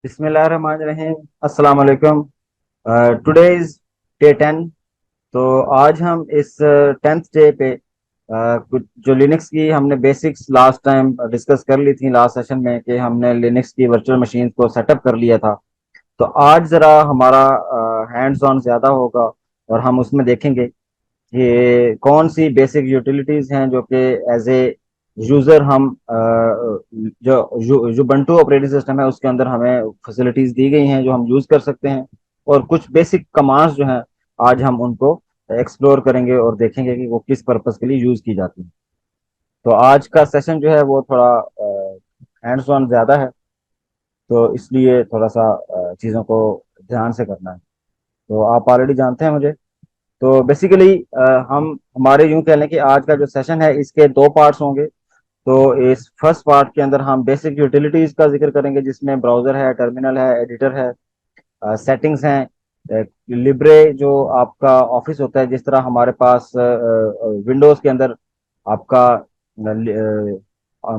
बिस्मिल्लाहिर्रहमानिर्रहीम। अस्सलाम वालेकुम। Today is day 10। तो आज हम इस 10th डे पे कुछ जो लिनक्स की हमने बेसिक्स लास्ट टाइम डिस्कस कर ली थी लास्ट सेशन में कि हमने लिनक्स की वर्चुअल मशीन को सेटअप कर लिया था। तो आज ज़रा हमारा हैंड्स ऑन ज़्यादा होगा और हम उसमें देखेंगे कि कौन सी बेसिक यूटिलिटीज हैं जो कि एज ए यूजर हम जो जुबंटू ऑपरेटिंग सिस्टम है उसके अंदर हमें फैसिलिटीज दी गई हैं जो हम यूज कर सकते हैं। और कुछ बेसिक कमांड्स जो हैं आज हम उनको एक्सप्लोर करेंगे और देखेंगे कि वो किस पर्पस के लिए यूज की जाती हैं। तो आज का सेशन जो है वो थोड़ा हैंड्स ऑन ज्यादा है, तो इसलिए थोड़ा सा चीज़ों को ध्यान से करना है। तो आप ऑलरेडी जानते हैं मुझे। तो बेसिकली हम हमारे यूं कह लें कि आज का जो सेशन है इसके दो पार्ट्स होंगे। तो इस फर्स्ट पार्ट के अंदर हम बेसिक यूटिलिटीज का जिक्र करेंगे जिसमें ब्राउजर है, टर्मिनल है, एडिटर है, सेटिंग्स हैं, लिब्रे जो आपका ऑफिस होता है, जिस तरह हमारे पास विंडोज के अंदर आपका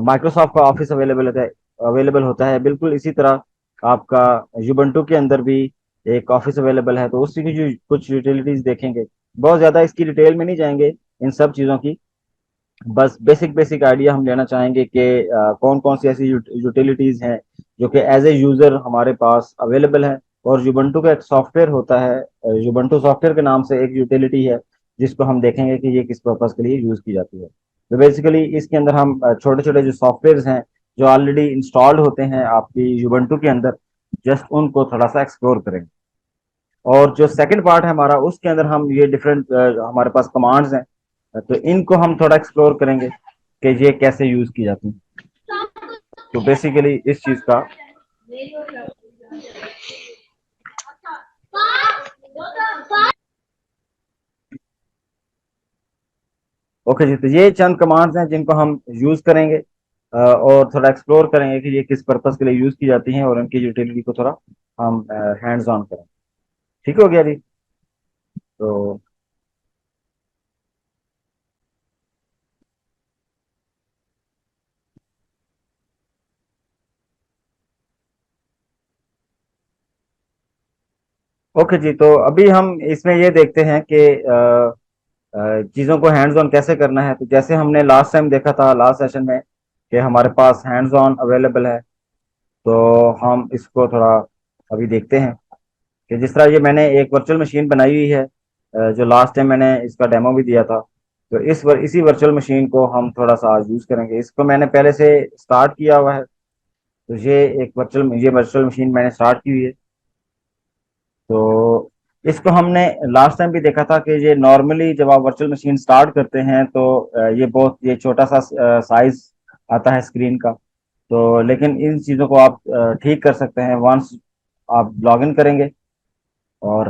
माइक्रोसॉफ्ट का ऑफिस अवेलेबल होता है बिल्कुल इसी तरह आपका युबंटू के अंदर भी एक ऑफिस अवेलेबल है। तो उसी की जो कुछ यूटिलिटीज देखेंगे, बहुत ज्यादा इसकी डिटेल में नहीं जाएंगे इन सब चीजों की। बस बेसिक बेसिक आइडिया हम लेना चाहेंगे कि कौन कौन सी ऐसी यूटिलिटीज हैं जो कि एज ए यूजर हमारे पास अवेलेबल है। और युबंटू का एक सॉफ्टवेयर होता है, युबंटू सॉफ्टवेयर के नाम से एक यूटिलिटी है जिसको हम देखेंगे कि ये किस पर्पज के लिए यूज की जाती है। तो बेसिकली इसके अंदर हम छोटे छोटे जो सॉफ्टवेयर हैं जो ऑलरेडी इंस्टॉल्ड होते हैं आपकी युबंटू के अंदर, जस्ट उनको थोड़ा सा एक्सप्लोर करेंगे। और जो सेकंड पार्ट है हमारा उसके अंदर हम ये डिफरेंट हमारे पास कमांड्स हैं, तो इनको हम थोड़ा एक्सप्लोर करेंगे कि ये कैसे यूज की जाती हैं। तो बेसिकली इस चीज का ओके जी। तो ये चंद कमांड्स हैं जिनको हम यूज करेंगे और थोड़ा एक्सप्लोर करेंगे कि ये किस पर्पस के लिए यूज की जाती हैं और उनकी यूटिलिटी को थोड़ा हम हैंड्स ऑन करें। ठीक हो गया जी। तो ओके जी। तो अभी हम इसमें ये देखते हैं कि चीज़ों को हैंड्स ऑन कैसे करना है। तो जैसे हमने लास्ट टाइम देखा था लास्ट सेशन में कि हमारे पास हैंड्स ऑन अवेलेबल है, तो हम इसको थोड़ा अभी देखते हैं कि जिस तरह ये मैंने एक वर्चुअल मशीन बनाई हुई है, जो लास्ट टाइम मैंने इसका डेमो भी दिया था। तो इसी वर्चुअल मशीन को हम थोड़ा सा आज यूज़ करेंगे। इसको मैंने पहले से स्टार्ट किया हुआ है। तो ये वर्चुअल मशीन मैंने स्टार्ट की हुई है। तो इसको हमने लास्ट टाइम भी देखा था कि ये नॉर्मली जब आप वर्चुअल मशीन स्टार्ट करते हैं तो ये छोटा सा साइज आता है स्क्रीन का। तो लेकिन इन चीज़ों को आप ठीक कर सकते हैं वंस आप लॉगिन करेंगे। और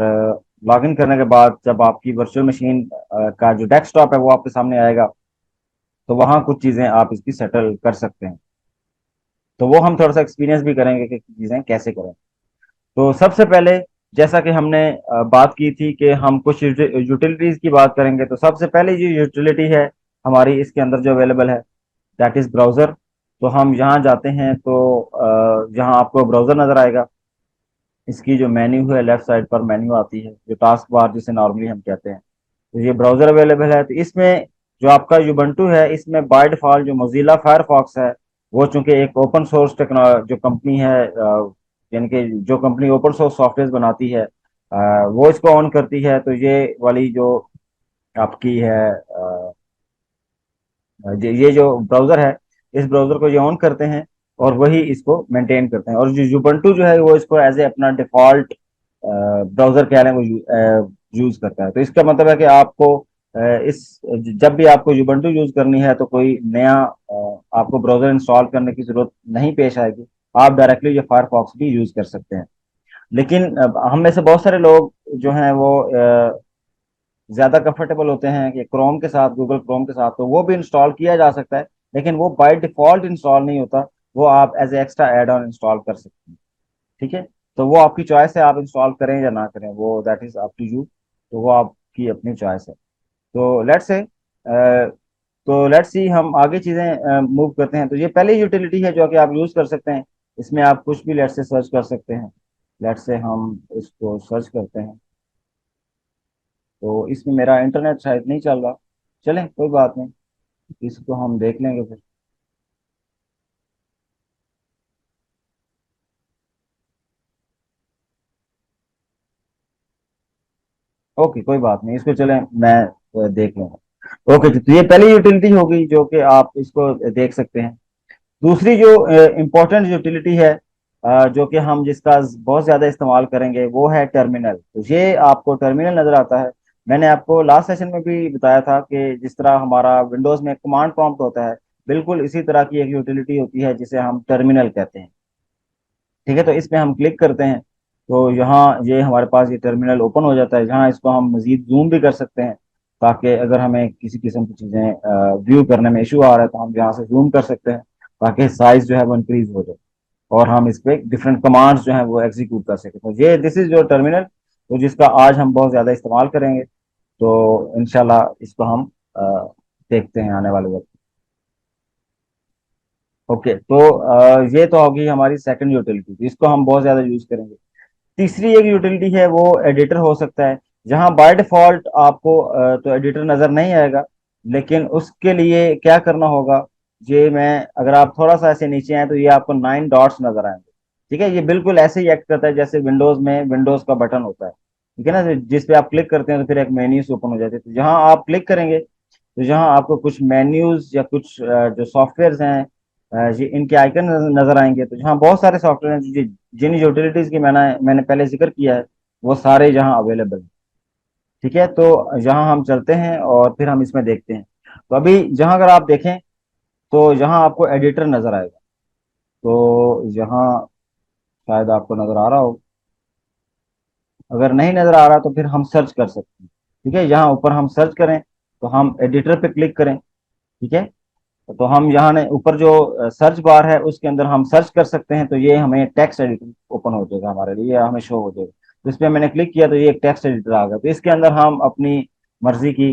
लॉगिन करने के बाद जब आपकी वर्चुअल मशीन का जो डेस्कटॉप है वो आपके सामने आएगा, तो वहाँ कुछ चीज़ें आप इसकी सेटल कर सकते हैं। तो वो हम थोड़ा सा एक्सपीरियंस भी करेंगे कि चीज़ें कैसे करें। तो सबसे पहले जैसा कि हमने बात की थी कि हम कुछ यूटिलिटीज की बात करेंगे, तो सबसे पहले जो यूटिलिटी है हमारी इसके अंदर जो अवेलेबल है दैट इज ब्राउजर। तो हम यहाँ जाते हैं तो यहाँ आपको ब्राउजर नजर आएगा। इसकी जो मेन्यू है लेफ्ट साइड पर मेन्यू आती है जो टास्क बार जिसे नॉर्मली हम कहते हैं। तो ये ब्राउजर अवेलेबल है। तो इसमें जो आपका युबंटू है इसमें बाय डिफॉल्ट जो मोजिला फायरफॉक्स है वो चूंकि एक ओपन सोर्स टेक्नोलॉजी जो कंपनी है, यानी कि जो कंपनी ओपन सोर्स सॉफ्टवेयर बनाती है, वो इसको ऑन करती है। तो ये वाली जो आपकी है ये जो ब्राउजर है इस ब्राउजर को ये ऑन करते हैं और वही इसको मेंटेन करते हैं। और जो युबंटू जो है वो इसको एज ए अपना डिफॉल्ट ब्राउजर कह रहे हैं वो यूज करता है। तो इसका मतलब है कि आपको इस जब भी आपको युबंटू यूज करनी है तो कोई नया आपको ब्राउजर इंस्टॉल करने की जरूरत नहीं पेश आएगी। आप डायरेक्टली ये फायरफॉक्स भी यूज कर सकते हैं। लेकिन हम में से बहुत सारे लोग जो हैं वो ज्यादा कंफर्टेबल होते हैं कि क्रोम के साथ, गूगल क्रोम के साथ, तो वो भी इंस्टॉल किया जा सकता है। लेकिन वो बाय डिफॉल्ट इंस्टॉल नहीं होता, वो आप as a extra add on install कर सकते हैं। ठीक है। तो वो आपकी चॉइस है, आप इंस्टॉल करें या ना करें, वो that is up to you. तो वो आपकी अपनी चॉइस है। तो लेट्स सी हम आगे चीजें मूव करते हैं। तो ये पहली यूटिलिटी है जो कि आप यूज कर सकते हैं। इसमें आप कुछ भी लेट से सर्च कर सकते हैं। लेट से हम इसको सर्च करते हैं, तो इसमें मेरा इंटरनेट शायद नहीं चल रहा। चलें कोई बात नहीं, इसको हम देख लेंगे फिर। ओके कोई बात नहीं, इसको चलें, मैं देख लूंगा। ओके, तो ये पहली यूटिलिटी होगी जो कि आप इसको देख सकते हैं। दूसरी जो इम्पोर्टेंट यूटिलिटी है, जो कि हम जिसका बहुत ज़्यादा इस्तेमाल करेंगे, वो है टर्मिनल। तो ये आपको टर्मिनल नज़र आता है। मैंने आपको लास्ट सेशन में भी बताया था कि जिस तरह हमारा विंडोज़ में कमांड प्रॉम्प्ट होता है, बिल्कुल इसी तरह की एक यूटिलिटी होती है जिसे हम टर्मिनल कहते हैं। ठीक है, तो इसमें हम क्लिक करते हैं, तो यहाँ ये हमारे पास ये टर्मिनल ओपन हो जाता है, जहाँ इसको हम मजीद जूम भी कर सकते हैं, ताकि अगर हमें किसी किस्म की चीज़ें व्यू करने में इशू आ रहा है तो हम यहाँ से जूम कर सकते हैं, ताकि साइज जो है वो इंक्रीज हो जाए और हम इस पे डिफरेंट कमांड्स जो है वो एग्जीक्यूट कर सकें। तो ये दिस इज योर टर्मिनल, तो जिसका आज हम बहुत ज़्यादा इस्तेमाल करेंगे। तो इंशाल्लाह इसको हम अ, देखते हैं आने वाले वक्त। ओके, तो ये तो होगी हमारी सेकंड यूटिलिटी, इसको हम बहुत ज़्यादा यूज़ करेंगे। तीसरी एक यूटिलिटी है, वो एडिटर हो सकता है, जहां बाय डिफॉल्ट आपको तो एडिटर नजर नहीं आएगा, लेकिन उसके लिए क्या करना होगा। ये मैं, अगर आप थोड़ा सा ऐसे नीचे आए तो ये आपको 9 डॉट्स नजर आएंगे। ठीक है, ये बिल्कुल ऐसे ही एक्ट करता है जैसे विंडोज में विंडोज का बटन होता है। ठीक है ना, तो जिस पे आप क्लिक करते हैं तो फिर एक मेन्यूज ओपन हो जाती है। तो जहां आप क्लिक करेंगे, तो जहां आपको कुछ मेन्यूज या कुछ जो सॉफ्टवेयर हैं, ये इनके आइकन नजर आएंगे। तो जहाँ बहुत सारे सॉफ्टवेयर हैं जिन यूटिलिटीज की मैंने पहले जिक्र किया है, वो सारे यहाँ अवेलेबल हैं। ठीक है, तो यहाँ हम चलते हैं और फिर हम इसमें देखते हैं। तो अभी जहाँ अगर आप देखें, तो यहाँ आपको एडिटर नजर आएगा। तो यहाँ शायद आपको नजर आ रहा हो, अगर नहीं नजर आ रहा तो फिर हम सर्च कर सकते हैं। ठीक है, यहाँ ऊपर हम सर्च करें, तो हम एडिटर पे क्लिक करें। ठीक है, तो हम यहाँ ने ऊपर जो सर्च बार है उसके अंदर हम सर्च कर सकते हैं, तो ये हमें टेक्स्ट एडिटर ओपन हो जाएगा, हमारे लिए हमें शो हो जाएगा। तो इस पर मैंने क्लिक किया तो ये एक टेक्स्ट एडिटर आ गया। तो इसके अंदर हम अपनी मर्जी की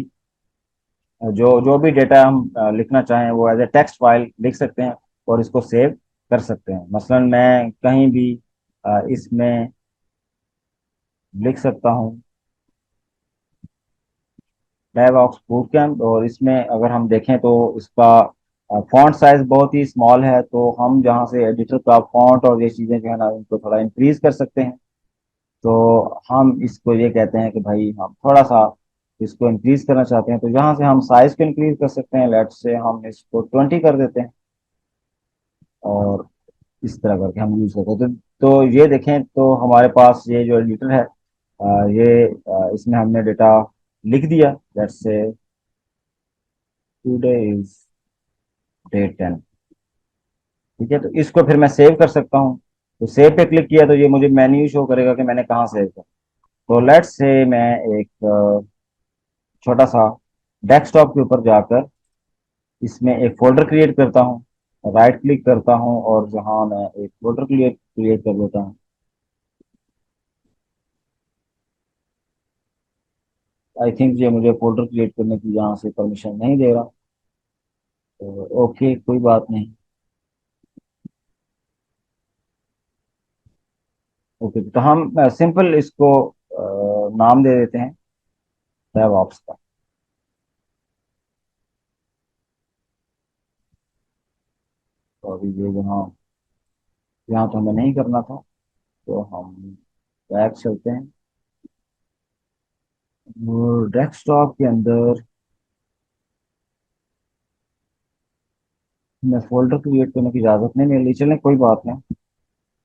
जो जो भी डेटा हम लिखना चाहें वो एज ए टेक्स्ट फाइल लिख सकते हैं और इसको सेव कर सकते हैं। मसलन मैं कहीं भी इसमें लिख सकता हूँ डेवऑप्स बूट कैंप, और इसमें अगर हम देखें तो इसका फॉन्ट साइज बहुत ही स्मॉल है, तो हम जहाँ से एडिटर का फॉन्ट और ये चीज़ें जो है ना इनको थोड़ा इंक्रीज कर सकते हैं। तो हम इसको ये कहते हैं कि भाई हम थोड़ा सा इसको इंक्रीज करना चाहते हैं, तो यहाँ से हम साइज को इंक्रीज कर सकते हैं। लेट से हम इसको 20 कर देते हैं, और इस तरह करके हम यूज करते हैं। तो ये देखें, तो हमारे पास ये जो एडिटर है, इसमें हमने डेटा लिख दिया। लेट से टुडे इज डे 10। ठीक है, तो इसको फिर मैं सेव कर सकता हूँ। तो सेव पे क्लिक किया तो ये मुझे मेन्यू शो करेगा कि मैंने कहाँ सेव किया। तो लेट्स से मैं एक छोटा सा डेस्कटॉप के ऊपर जाकर इसमें एक फोल्डर क्रिएट करता हूँ, राइट क्लिक करता हूँ और जहाँ मैं एक फोल्डर क्रिएट क्रिएट कर देता हूँ। आई थिंक ये मुझे फोल्डर क्रिएट करने की यहाँ से परमिशन नहीं दे रहा। तो ओके कोई बात नहीं। ओके, तो हम सिंपल इसको नाम दे देते हैं डेवऑप्स का। तो अभी ये यहाँ यहाँ तो हमें नहीं करना था, तो हम बैक चलते हैं और डेस्कटॉप के अंदर मैं फोल्डर क्रिएट करने की इजाज़त नहीं मिली। चलें कोई बात नहीं,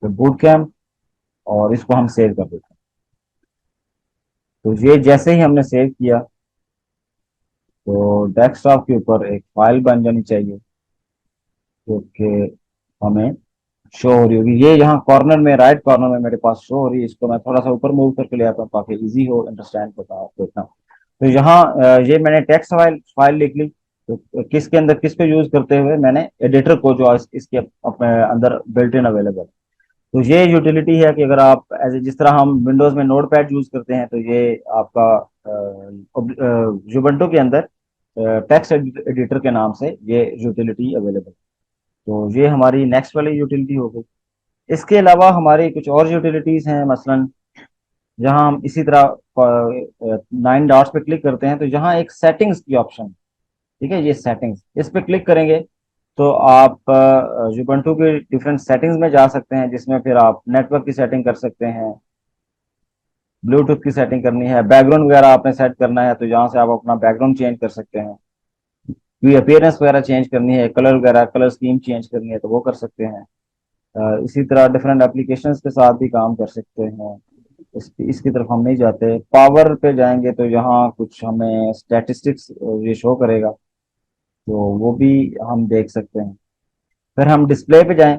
तो बूट कैम्प, और इसको हम सेव कर देते हैं। तो ये जैसे ही हमने सेव किया, तो डेस्कटॉप के ऊपर एक फाइल बन जानी चाहिए जो कि हमें शो हो रही होगी। ये यहाँ कॉर्नर में, राइट कॉर्नर में मेरे पास शो हो रही है। इसको मैं थोड़ा सा ऊपर मूव करके ले आता हूँ ताकि इजी हो अंडरस्टैंड करना देखना। तो यहाँ ये मैंने टेक्स्ट फाइल फाइल लिख ली। तो किसके अंदर, किसको यूज करते हुए, मैंने एडिटर को जो इसके अपने अंदर बिल्ट इन अवेलेबल। तो ये यूटिलिटी है कि अगर आप जिस तरह हम विंडोज में नोट पैड यूज करते हैं, तो ये आपका जुबंटू के अंदर टेक्स्ट एडिटर के नाम से ये यूटिलिटी अवेलेबल। तो ये हमारी नेक्स्ट वाली यूटिलिटी हो गई। इसके अलावा हमारी कुछ और यूटिलिटीज हैं, मसलन जहां हम इसी तरह 9 डॉट्स पे क्लिक करते हैं तो यहाँ एक सेटिंग्स की ऑप्शन, ठीक है, ये सेटिंग्स, इस पे क्लिक करेंगे तो आप Ubuntu के डिफरेंट सेटिंग्स में जा सकते हैं, जिसमें फिर आप नेटवर्क की सेटिंग कर सकते हैं, ब्लूटूथ की सेटिंग करनी है, बैकग्राउंड वगैरह आपने सेट करना है तो यहाँ से आप अपना बैकग्राउंड चेंज कर सकते हैं, कोई अपीयरेंस वगैरह चेंज करनी है, कलर वगैरह, कलर स्कीम चेंज करनी है तो वो कर सकते हैं। इसी तरह डिफरेंट एप्लीकेशंस के साथ भी काम कर सकते हैं। इसकी तरफ हम नहीं जाते, पावर पे जाएंगे तो यहाँ कुछ हमें स्टैटिस्टिक्स ये शो करेगा, तो वो भी हम देख सकते हैं। फिर हम डिस्प्ले पे जाएं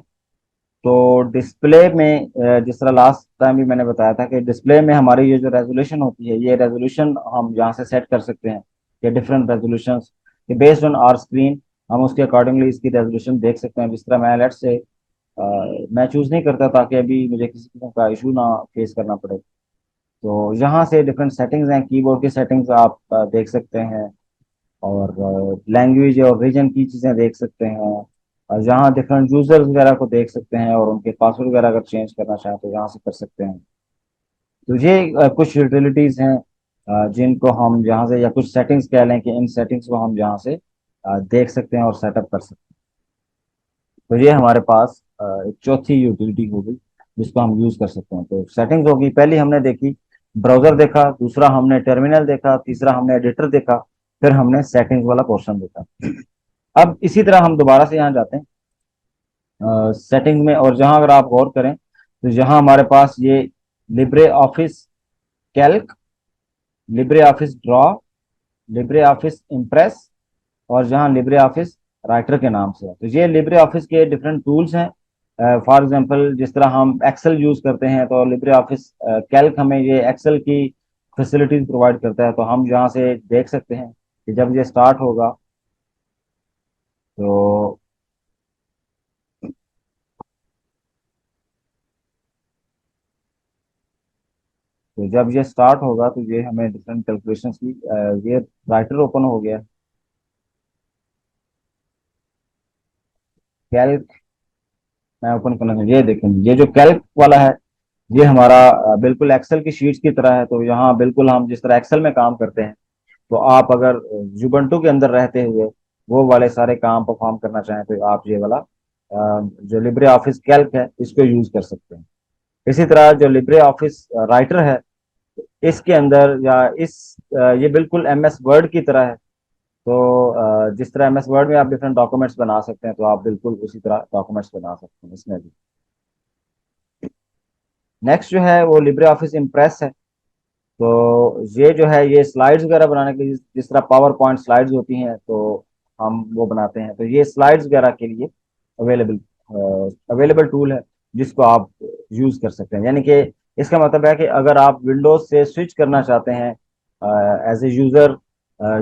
तो डिस्प्ले में जिस तरह लास्ट टाइम भी मैंने बताया था कि डिस्प्ले में हमारी ये जो रेजोल्यूशन होती है, ये रेजोल्यूशन हम यहाँ से सेट कर सकते हैं कि डिफरेंट रेजोल्यूशन कि बेस्ड ऑन आवर स्क्रीन हम उसके अकॉर्डिंगली इसकी रेजोल्यूशन देख सकते हैं। जिस तरह मैं लेट्स से मैं चूज नहीं करता ताकि अभी मुझे किसी किस्म का इशू ना फेस करना पड़े, तो यहाँ से डिफरेंट सेटिंग्स हैं, कीबोर्ड की सेटिंग्स आप देख सकते हैं, और लैंग्वेज और रीजन की चीज़ें देख सकते हैं, और जहाँ डिफरेंट यूजर्स वगैरह को देख सकते हैं, और उनके पासवर्ड वगैरह अगर चेंज करना चाहें तो यहाँ से कर सकते हैं। तो ये कुछ यूटिलिटीज हैं जिनको हम यहाँ से, या कुछ सेटिंग्स कह लें कि इन सेटिंग्स को हम यहाँ से देख सकते हैं और सेटअप कर सकते हैं। तो ये हमारे पास एक चौथी यूटिलिटी होगी जिसको हम यूज कर सकते हैं। तो सेटिंग्स होगी, पहली हमने देखी ब्राउजर देखा, दूसरा हमने टर्मिनल देखा, तीसरा हमने एडिटर देखा, फिर हमने सेटिंग्स वाला पोर्शन देखा। अब इसी तरह हम दोबारा से यहाँ जाते हैं सेटिंग में, और जहां अगर आप गौर करें तो यहाँ हमारे पास ये Libre office Calc, Libre office draw, Libre office impress, और जहाँ लिब्रे ऑफिस राइटर के नाम से है। तो ये लिब्रे ऑफिस के डिफरेंट टूल्स हैं। फॉर एग्जांपल जिस तरह हम एक्सेल यूज करते हैं तो लिब्रे ऑफिस कैल्क हमें ये एक्सेल की फैसिलिटीज प्रोवाइड करता है। तो हम यहाँ से देख सकते हैं कि जब ये स्टार्ट होगा तो जब ये स्टार्ट होगा तो ये हमें डिफरेंट कैलकुलेशंस की ये राइटर ओपन हो गया, कैल्क मैं ओपन करना, ये देखें, ये जो कैल्क वाला है ये हमारा बिल्कुल एक्सेल की शीट्स की तरह है। तो यहाँ बिल्कुल हम जिस तरह एक्सेल में काम करते हैं, तो आप अगर जुबंटू के अंदर रहते हुए वो वाले सारे काम परफॉर्म करना चाहें तो आप ये वाला जो लिब्रे ऑफिस कैल्क है इसको यूज कर सकते हैं। इसी तरह जो लिब्रे ऑफिस राइटर है, इसके अंदर या ये बिल्कुल एम एस वर्ड की तरह है। तो जिस तरह एम एस वर्ड में आप डिफरेंट डॉक्यूमेंट्स बना सकते हैं, तो आप बिल्कुल उसी तरह डॉक्यूमेंट्स बना सकते हैं इसमें भी। नेक्स्ट जो है वो लिब्रे ऑफिस इम्प्रेस है। तो ये जो है ये स्लाइड्स वगैरह बनाने के लिए, जिस तरह पावर पॉइंट स्लाइड्स होती हैं तो हम वो बनाते हैं, तो ये स्लाइड्स वगैरह के लिए अवेलेबल अवेलेबल टूल है जिसको आप यूज कर सकते हैं। यानी कि इसका मतलब है कि अगर आप विंडोज से स्विच करना चाहते हैं एज ए यूजर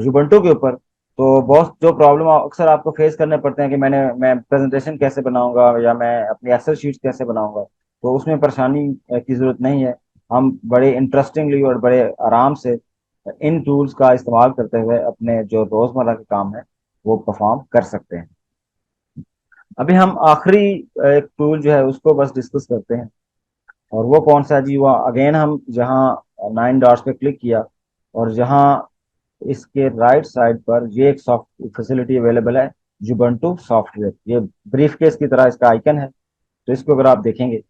जुबंटू के ऊपर, तो बहुत जो प्रॉब्लम अक्सर आपको फेस करने पड़ते हैं कि मैं प्रेजेंटेशन कैसे बनाऊंगा या मैं अपनी एक्सेल शीट कैसे बनाऊंगा, तो उसमें परेशानी की जरूरत नहीं है। हम बड़े इंटरेस्टिंगली और बड़े आराम से इन टूल्स का इस्तेमाल करते हुए अपने जो रोजमर्रा के काम है वो परफॉर्म कर सकते हैं। अभी हम आखिरी एक टूल जो है उसको बस डिस्कस करते हैं, और वो कौन सा जी, वो अगेन हम जहाँ 9 डॉट्स पे क्लिक किया और जहाँ इसके राइट साइड पर ये एक सॉफ्ट फैसिलिटी अवेलेबल है, जुबंटू सॉफ्टवेयर, ये ब्रीफ केस की तरह इसका आइकन है। तो इसको अगर आप देखेंगे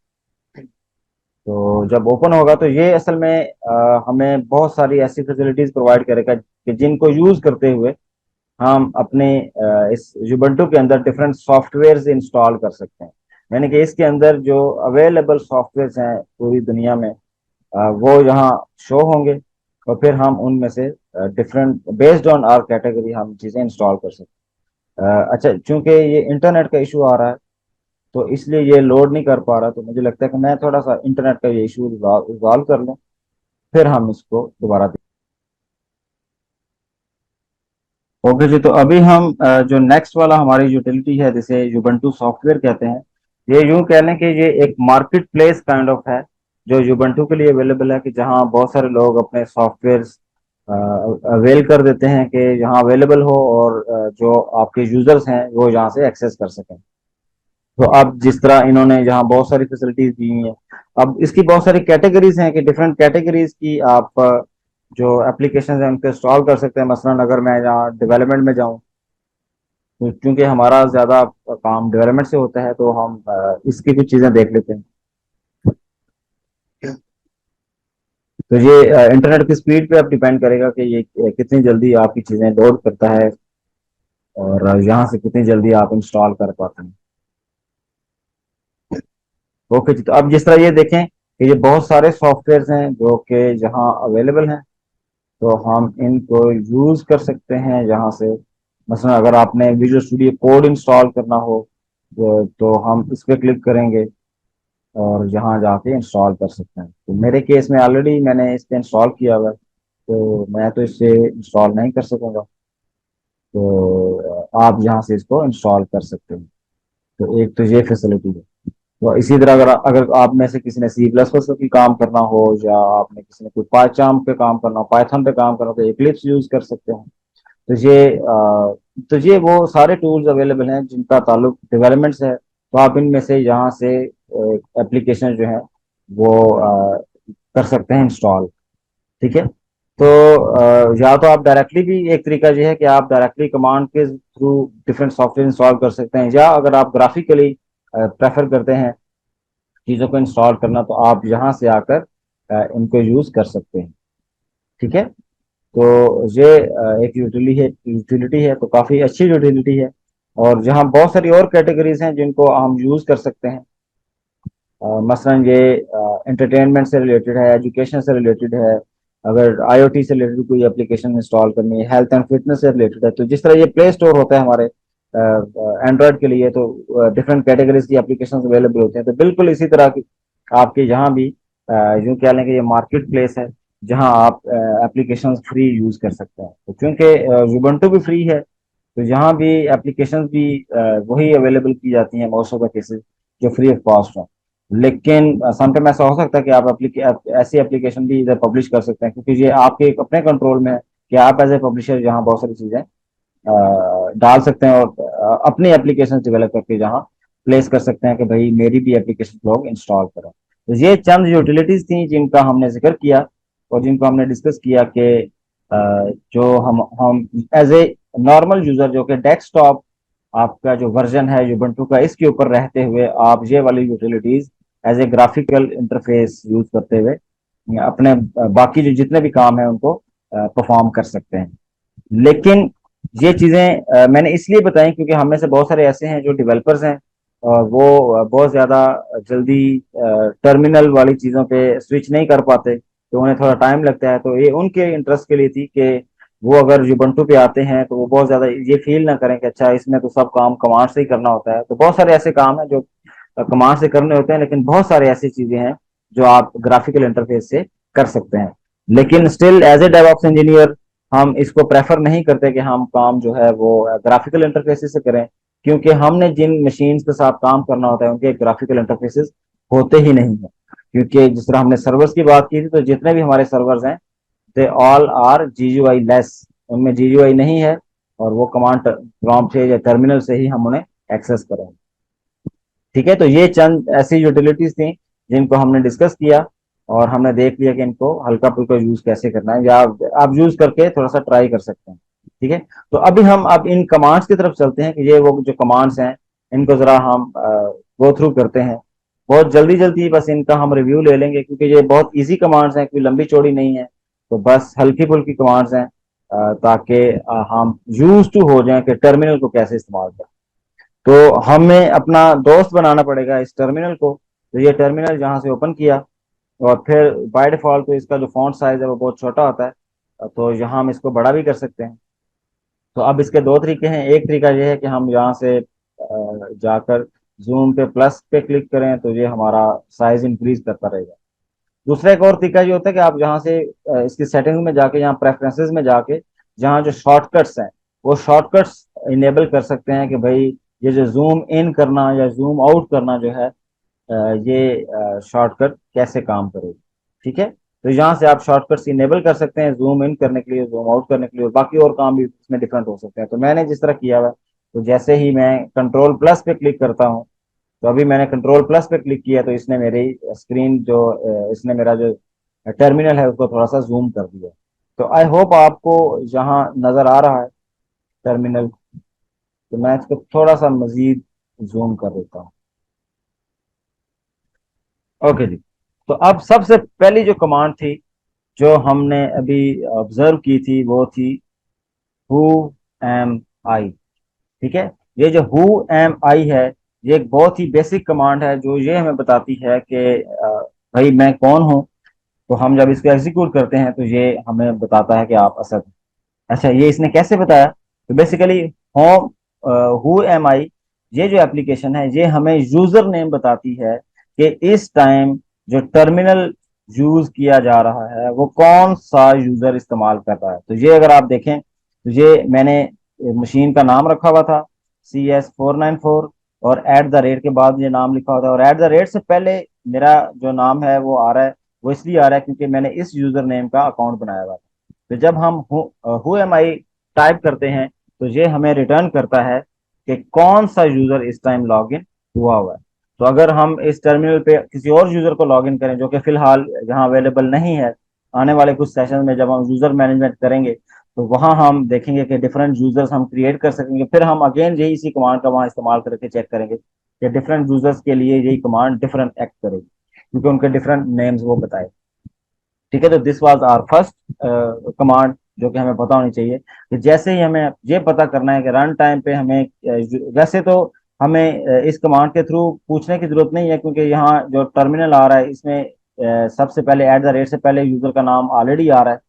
तो जब ओपन होगा तो ये असल में हमें बहुत सारी ऐसी फैसिलिटीज प्रोवाइड करेगा कि जिनको यूज करते हुए हम अपने इस जुबंटू के अंदर डिफरेंट सॉफ्टवेयर इंस्टॉल कर सकते हैं। यानी कि इसके अंदर जो अवेलेबल सॉफ्टवेयर हैं पूरी दुनिया में वो यहाँ शो होंगे, और फिर हम उनमें से different based on our category हम चीज़ें इंस्टॉल कर सकते हैं। अच्छा, चूंकि ये इंटरनेट का इशू आ रहा है तो इसलिए ये लोड नहीं कर पा रहा, तो मुझे लगता है कि मैं थोड़ा सा इंटरनेट का ये इशू रिजॉल्व कर लूँ, फिर हम इसको दोबारा देखें। ओके जी, तो अभी हम जो नेक्स्ट वाला हमारी यूटिलिटी है जिसे यूबंटू सॉफ्टवेयर कहते हैं, ये यूं कह लें कि ये एक मार्केट प्लेस काइंड ऑफ है जो यूबंटू के लिए अवेलेबल है, कि जहां बहुत सारे लोग अपने सॉफ्टवेयर अवेल कर देते हैं कि यहाँ अवेलेबल हो, और जो आपके यूजर्स हैं वो यहाँ से एक्सेस कर सकें। तो अब जिस तरह इन्होंने यहाँ बहुत सारी फैसिलिटीज दी हुई हैं, अब इसकी बहुत सारी कैटेगरीज हैं कि डिफरेंट कैटेगरीज की आप जो एप्लीकेशन है उनको इंस्टॉल कर सकते हैं। मसलन अगर मैं यहाँ डेवलपमेंट में जाऊँ, तो क्योंकि हमारा ज्यादा काम डेवलपमेंट से होता है, तो हम इसकी कुछ चीजें देख लेते हैं। तो ये इंटरनेट की स्पीड पे अब डिपेंड करेगा कि ये कितनी जल्दी आपकी चीजें लोड करता है, और यहाँ से कितनी जल्दी आप इंस्टॉल कर पाते हैं। ओके जी, तो अब जिस तरह ये देखें कि ये बहुत सारे सॉफ्टवेयर हैं जो कि जहाँ अवेलेबल हैं, तो हम इनको यूज कर सकते हैं यहाँ से। मसलन अगर आपने विजुअल स्टूडियो कोड इंस्टॉल करना हो, तो हम इस पे क्लिक करेंगे और यहाँ जाके इंस्टॉल कर सकते हैं। तो मेरे केस में ऑलरेडी मैंने इस पे इंस्टॉल किया हुआ है, तो मैं तो इससे इंस्टॉल नहीं कर सकूंगा। तो आप यहाँ से इसको इंस्टॉल कर सकते हैं। तो एक तो ये फैसिलिटी है। तो इसी तरह अगर अगर आप में से किसी ने सी प्लस प्लस पे काम करना हो, या आपने किसी ने कोई पाइचाम पे काम करना हो, पाइथन पे काम करना हो, तो एक्लिप्स यूज कर सकते हैं। तो ये वो सारे टूल्स अवेलेबल हैं जिनका ताल्लुक डेवलपमेंट से है। तो आप इनमें से यहाँ से एप्लीकेशन जो है वो कर सकते हैं इंस्टॉल। ठीक है। तो या तो आप डायरेक्टली भी, एक तरीका ये है कि आप डायरेक्टली कमांड के थ्रू डिफरेंट सॉफ्टवेयर इंस्टॉल कर सकते हैं, या अगर आप ग्राफिकली प्रेफर करते हैं चीज़ों को इंस्टॉल करना, तो आप यहाँ से आकर इनको यूज कर सकते हैं। ठीक है। तो ये एक यूटिलिटी है, तो काफ़ी अच्छी यूटिलिटी है। और जहाँ बहुत सारी और कैटेगरीज हैं जिनको हम यूज कर सकते हैं। मसलन ये एंटरटेनमेंट से रिलेटेड है, एजुकेशन से रिलेटेड है। अगर आईओटी से रिलेटेड कोई एप्लीकेशन इंस्टॉल करनी है, हेल्थ एंड फिटनेस से रिलेटेड है, तो जिस तरह ये प्ले स्टोर होता है हमारे एंड्रॉयड के लिए, तो डिफरेंट कैटेगरीज की एप्लीकेशन अवेलेबल होते हैं। तो बिल्कुल इसी तरह की आपके यहाँ भी यूँ कह लें कि ये मार्केट प्लेस है जहाँ आप एप्लीकेशन फ्री यूज कर सकते हैं। तो क्योंकि Ubuntu भी फ्री है, तो यहाँ भी एप्लीकेशन भी वही अवेलेबल की जाती हैं मोस्ट ऑफ द केसेस, जो फ्री ऑफ कॉस्ट हो। लेकिन समटाइम ऐसा हो सकता है कि आप ऐसी एप्लीकेशन भी इधर पब्लिश कर सकते हैं, क्योंकि ये आपके एक अपने कंट्रोल में है कि आप एज ए पब्लिशर यहाँ बहुत सारी चीजें डाल सकते हैं, और अपनी एप्लीकेशन डेवलप करके जहाँ प्लेस कर सकते हैं कि भाई मेरी भी एप्लीकेशन लोग इंस्टॉल करें। तो ये चंद यूटिलिटीज थी जिनका हमने जिक्र किया, और जिनको हमने डिस्कस किया कि जो हम एज ए नॉर्मल यूजर, जो कि डेस्कटॉप आपका जो वर्जन है यूबंटू का, इसके ऊपर रहते हुए आप ये वाली utilities as a graphical interface use करते हुए अपने बाकी जो जितने भी काम है उनको परफॉर्म कर सकते हैं। लेकिन ये चीजें मैंने इसलिए बताई क्योंकि हम में से बहुत सारे ऐसे हैं जो डेवलपर्स हैं, और वो बहुत ज्यादा जल्दी टर्मिनल वाली चीजों पे स्विच नहीं कर पाते, तो उन्हें थोड़ा टाइम लगता है। तो ये उनके इंटरेस्ट के लिए थी कि वो अगर युबंटू पे आते हैं तो वो बहुत ज्यादा ये फील ना करें कि अच्छा इसमें तो सब काम कमांड से ही करना होता है। तो बहुत सारे ऐसे काम हैं जो कमांड से करने होते हैं, लेकिन बहुत सारे ऐसी चीजें हैं जो आप ग्राफिकल इंटरफेस से कर सकते हैं। लेकिन still as a DevOps engineer हम इसको प्रेफर नहीं करते कि हम काम जो है वो ग्राफिकल इंटरफेसेस से करें, क्योंकि हमने जिन मशीन्स के साथ काम करना होता है उनके ग्राफिकल इंटरफेसेस होते ही नहीं है। क्योंकि जिस तरह हमने सर्वर्स की बात की थी, तो जितने भी हमारे सर्वर्स हैं they all are GUI less, उनमें GUI नहीं है, और वो कमांड प्रॉम्प्ट से या टर्मिनल से ही हम उन्हें एक्सेस करेंगे। ठीक है। तो ये चंद ऐसी यूटिलिटीज थी जिनको हमने डिस्कस किया, और हमने देख लिया कि इनको हल्का फुल्का यूज कैसे करना है, या आप यूज करके थोड़ा सा ट्राई कर सकते हैं। ठीक है। तो अभी हम अब इन कमांड्स की तरफ चलते हैं कि ये वो जो कमांड्स हैं इनको जरा हम गो थ्रू करते हैं। बहुत जल्दी जल्दी बस इनका हम रिव्यू ले लेंगे, क्योंकि ये बहुत इजी कमांड्स हैं, कोई लंबी चौड़ी नहीं है। तो बस हल्की फुल्की कमांड्स हैं, ताकि हम यूज टू हो जाएं कि टर्मिनल को कैसे इस्तेमाल करें। तो हमें अपना दोस्त बनाना पड़ेगा इस टर्मिनल को। तो ये टर्मिनल जहाँ से ओपन किया, और फिर बाय डिफॉल्ट तो इसका जो फॉन्ट साइज है वो बहुत छोटा होता है, तो यहाँ हम इसको बड़ा भी कर सकते हैं। तो अब इसके दो तरीके हैं। एक तरीका ये है कि हम यहाँ से जाकर जूम पे प्लस पे क्लिक करें, तो ये हमारा साइज इंक्रीज करता रहेगा। दूसरा एक और तरीका ये होता है कि आप यहाँ से इसकी सेटिंग में जाके, यहाँ प्रेफरेंसेस में जाके, जहाँ जो शॉर्टकट्स हैं वो शॉर्टकट्स इनेबल कर सकते हैं कि भाई ये जो जूम इन करना या जूम आउट करना जो है, ये शॉर्टकट कैसे काम करेगी। ठीक है। तो यहाँ से आप शॉर्टकट्स इनेबल कर सकते हैं जूम इन करने के लिए, जूम आउट करने के लिए, और बाकी और काम भी इसमें डिफरेंट हो सकते हैं। तो मैंने जिस तरह किया हुआ है, तो जैसे ही मैं कंट्रोल प्लस पे क्लिक करता हूँ, तो अभी मैंने कंट्रोल प्लस पे क्लिक किया तो इसने मेरी स्क्रीन जो इसने मेरा जो टर्मिनल है उसको थोड़ा सा जूम कर दिया। तो आई होप आपको जहाँ नजर आ रहा है टर्मिनल, तो मैं इसको थोड़ा सा मजीद जूम कर देता हूँ। ओके जी। तो अब सबसे पहली जो कमांड थी जो हमने अभी ऑब्जर्व की थी वो थी हु एम आई। ठीक है। ये जो हु एम आई है ये एक बहुत ही बेसिक कमांड है जो ये हमें बताती है कि भाई मैं कौन हूँ। तो हम जब इसको एग्जीक्यूट करते हैं तो ये हमें बताता है कि आप असद हैं। अच्छा, ये इसने कैसे बताया? तो बेसिकली होम हु एम आई, ये जो एप्लीकेशन है ये हमें यूजर नेम बताती है कि इस टाइम जो टर्मिनल यूज किया जा रहा है वो कौन सा यूजर इस्तेमाल कर रहा है। तो ये अगर आप देखें तो ये मैंने मशीन का नाम रखा हुआ था CS494, और एट द रेट के बाद ये नाम लिखा होता है, और एट द रेट से पहले मेरा जो नाम है वो आ रहा है, वो इसलिए आ रहा है क्योंकि मैंने इस यूजर नेम का अकाउंट बनाया हुआ था। तो जब हम हु एम आई टाइप करते हैं तो ये हमें रिटर्न करता है कि कौन सा यूजर इस टाइम लॉग इन हुआ है। तो अगर हम इस टर्मिनल पे किसी और यूजर को लॉग इन करें जो कि फिलहाल यहाँ अवेलेबल नहीं है, आने वाले कुछ सेशन में जब हम यूजर मैनेजमेंट करेंगे तो वहां हम देखेंगे कि डिफरेंट यूजर्स हम क्रिएट कर सकेंगे। फिर हम अगेन यही इसी कमांड का वहां इस्तेमाल करके चेक करेंगे कि डिफरेंट यूजर्स के लिए यही कमांड डिफरेंट एक्ट करेगी क्योंकि उनके डिफरेंट नेम्स वो बताए। ठीक है। तो this was our first command जो कि हमें पता होनी चाहिए कि जैसे ही हमें ये पता करना है कि रन टाइम पे हमें वैसे तो हमें इस कमांड के थ्रू पूछने की जरूरत नहीं है क्योंकि यहाँ जो टर्मिनल आ रहा है इसमें सबसे पहले एट द रेट से पहले यूजर का नाम ऑलरेडी आ रहा है।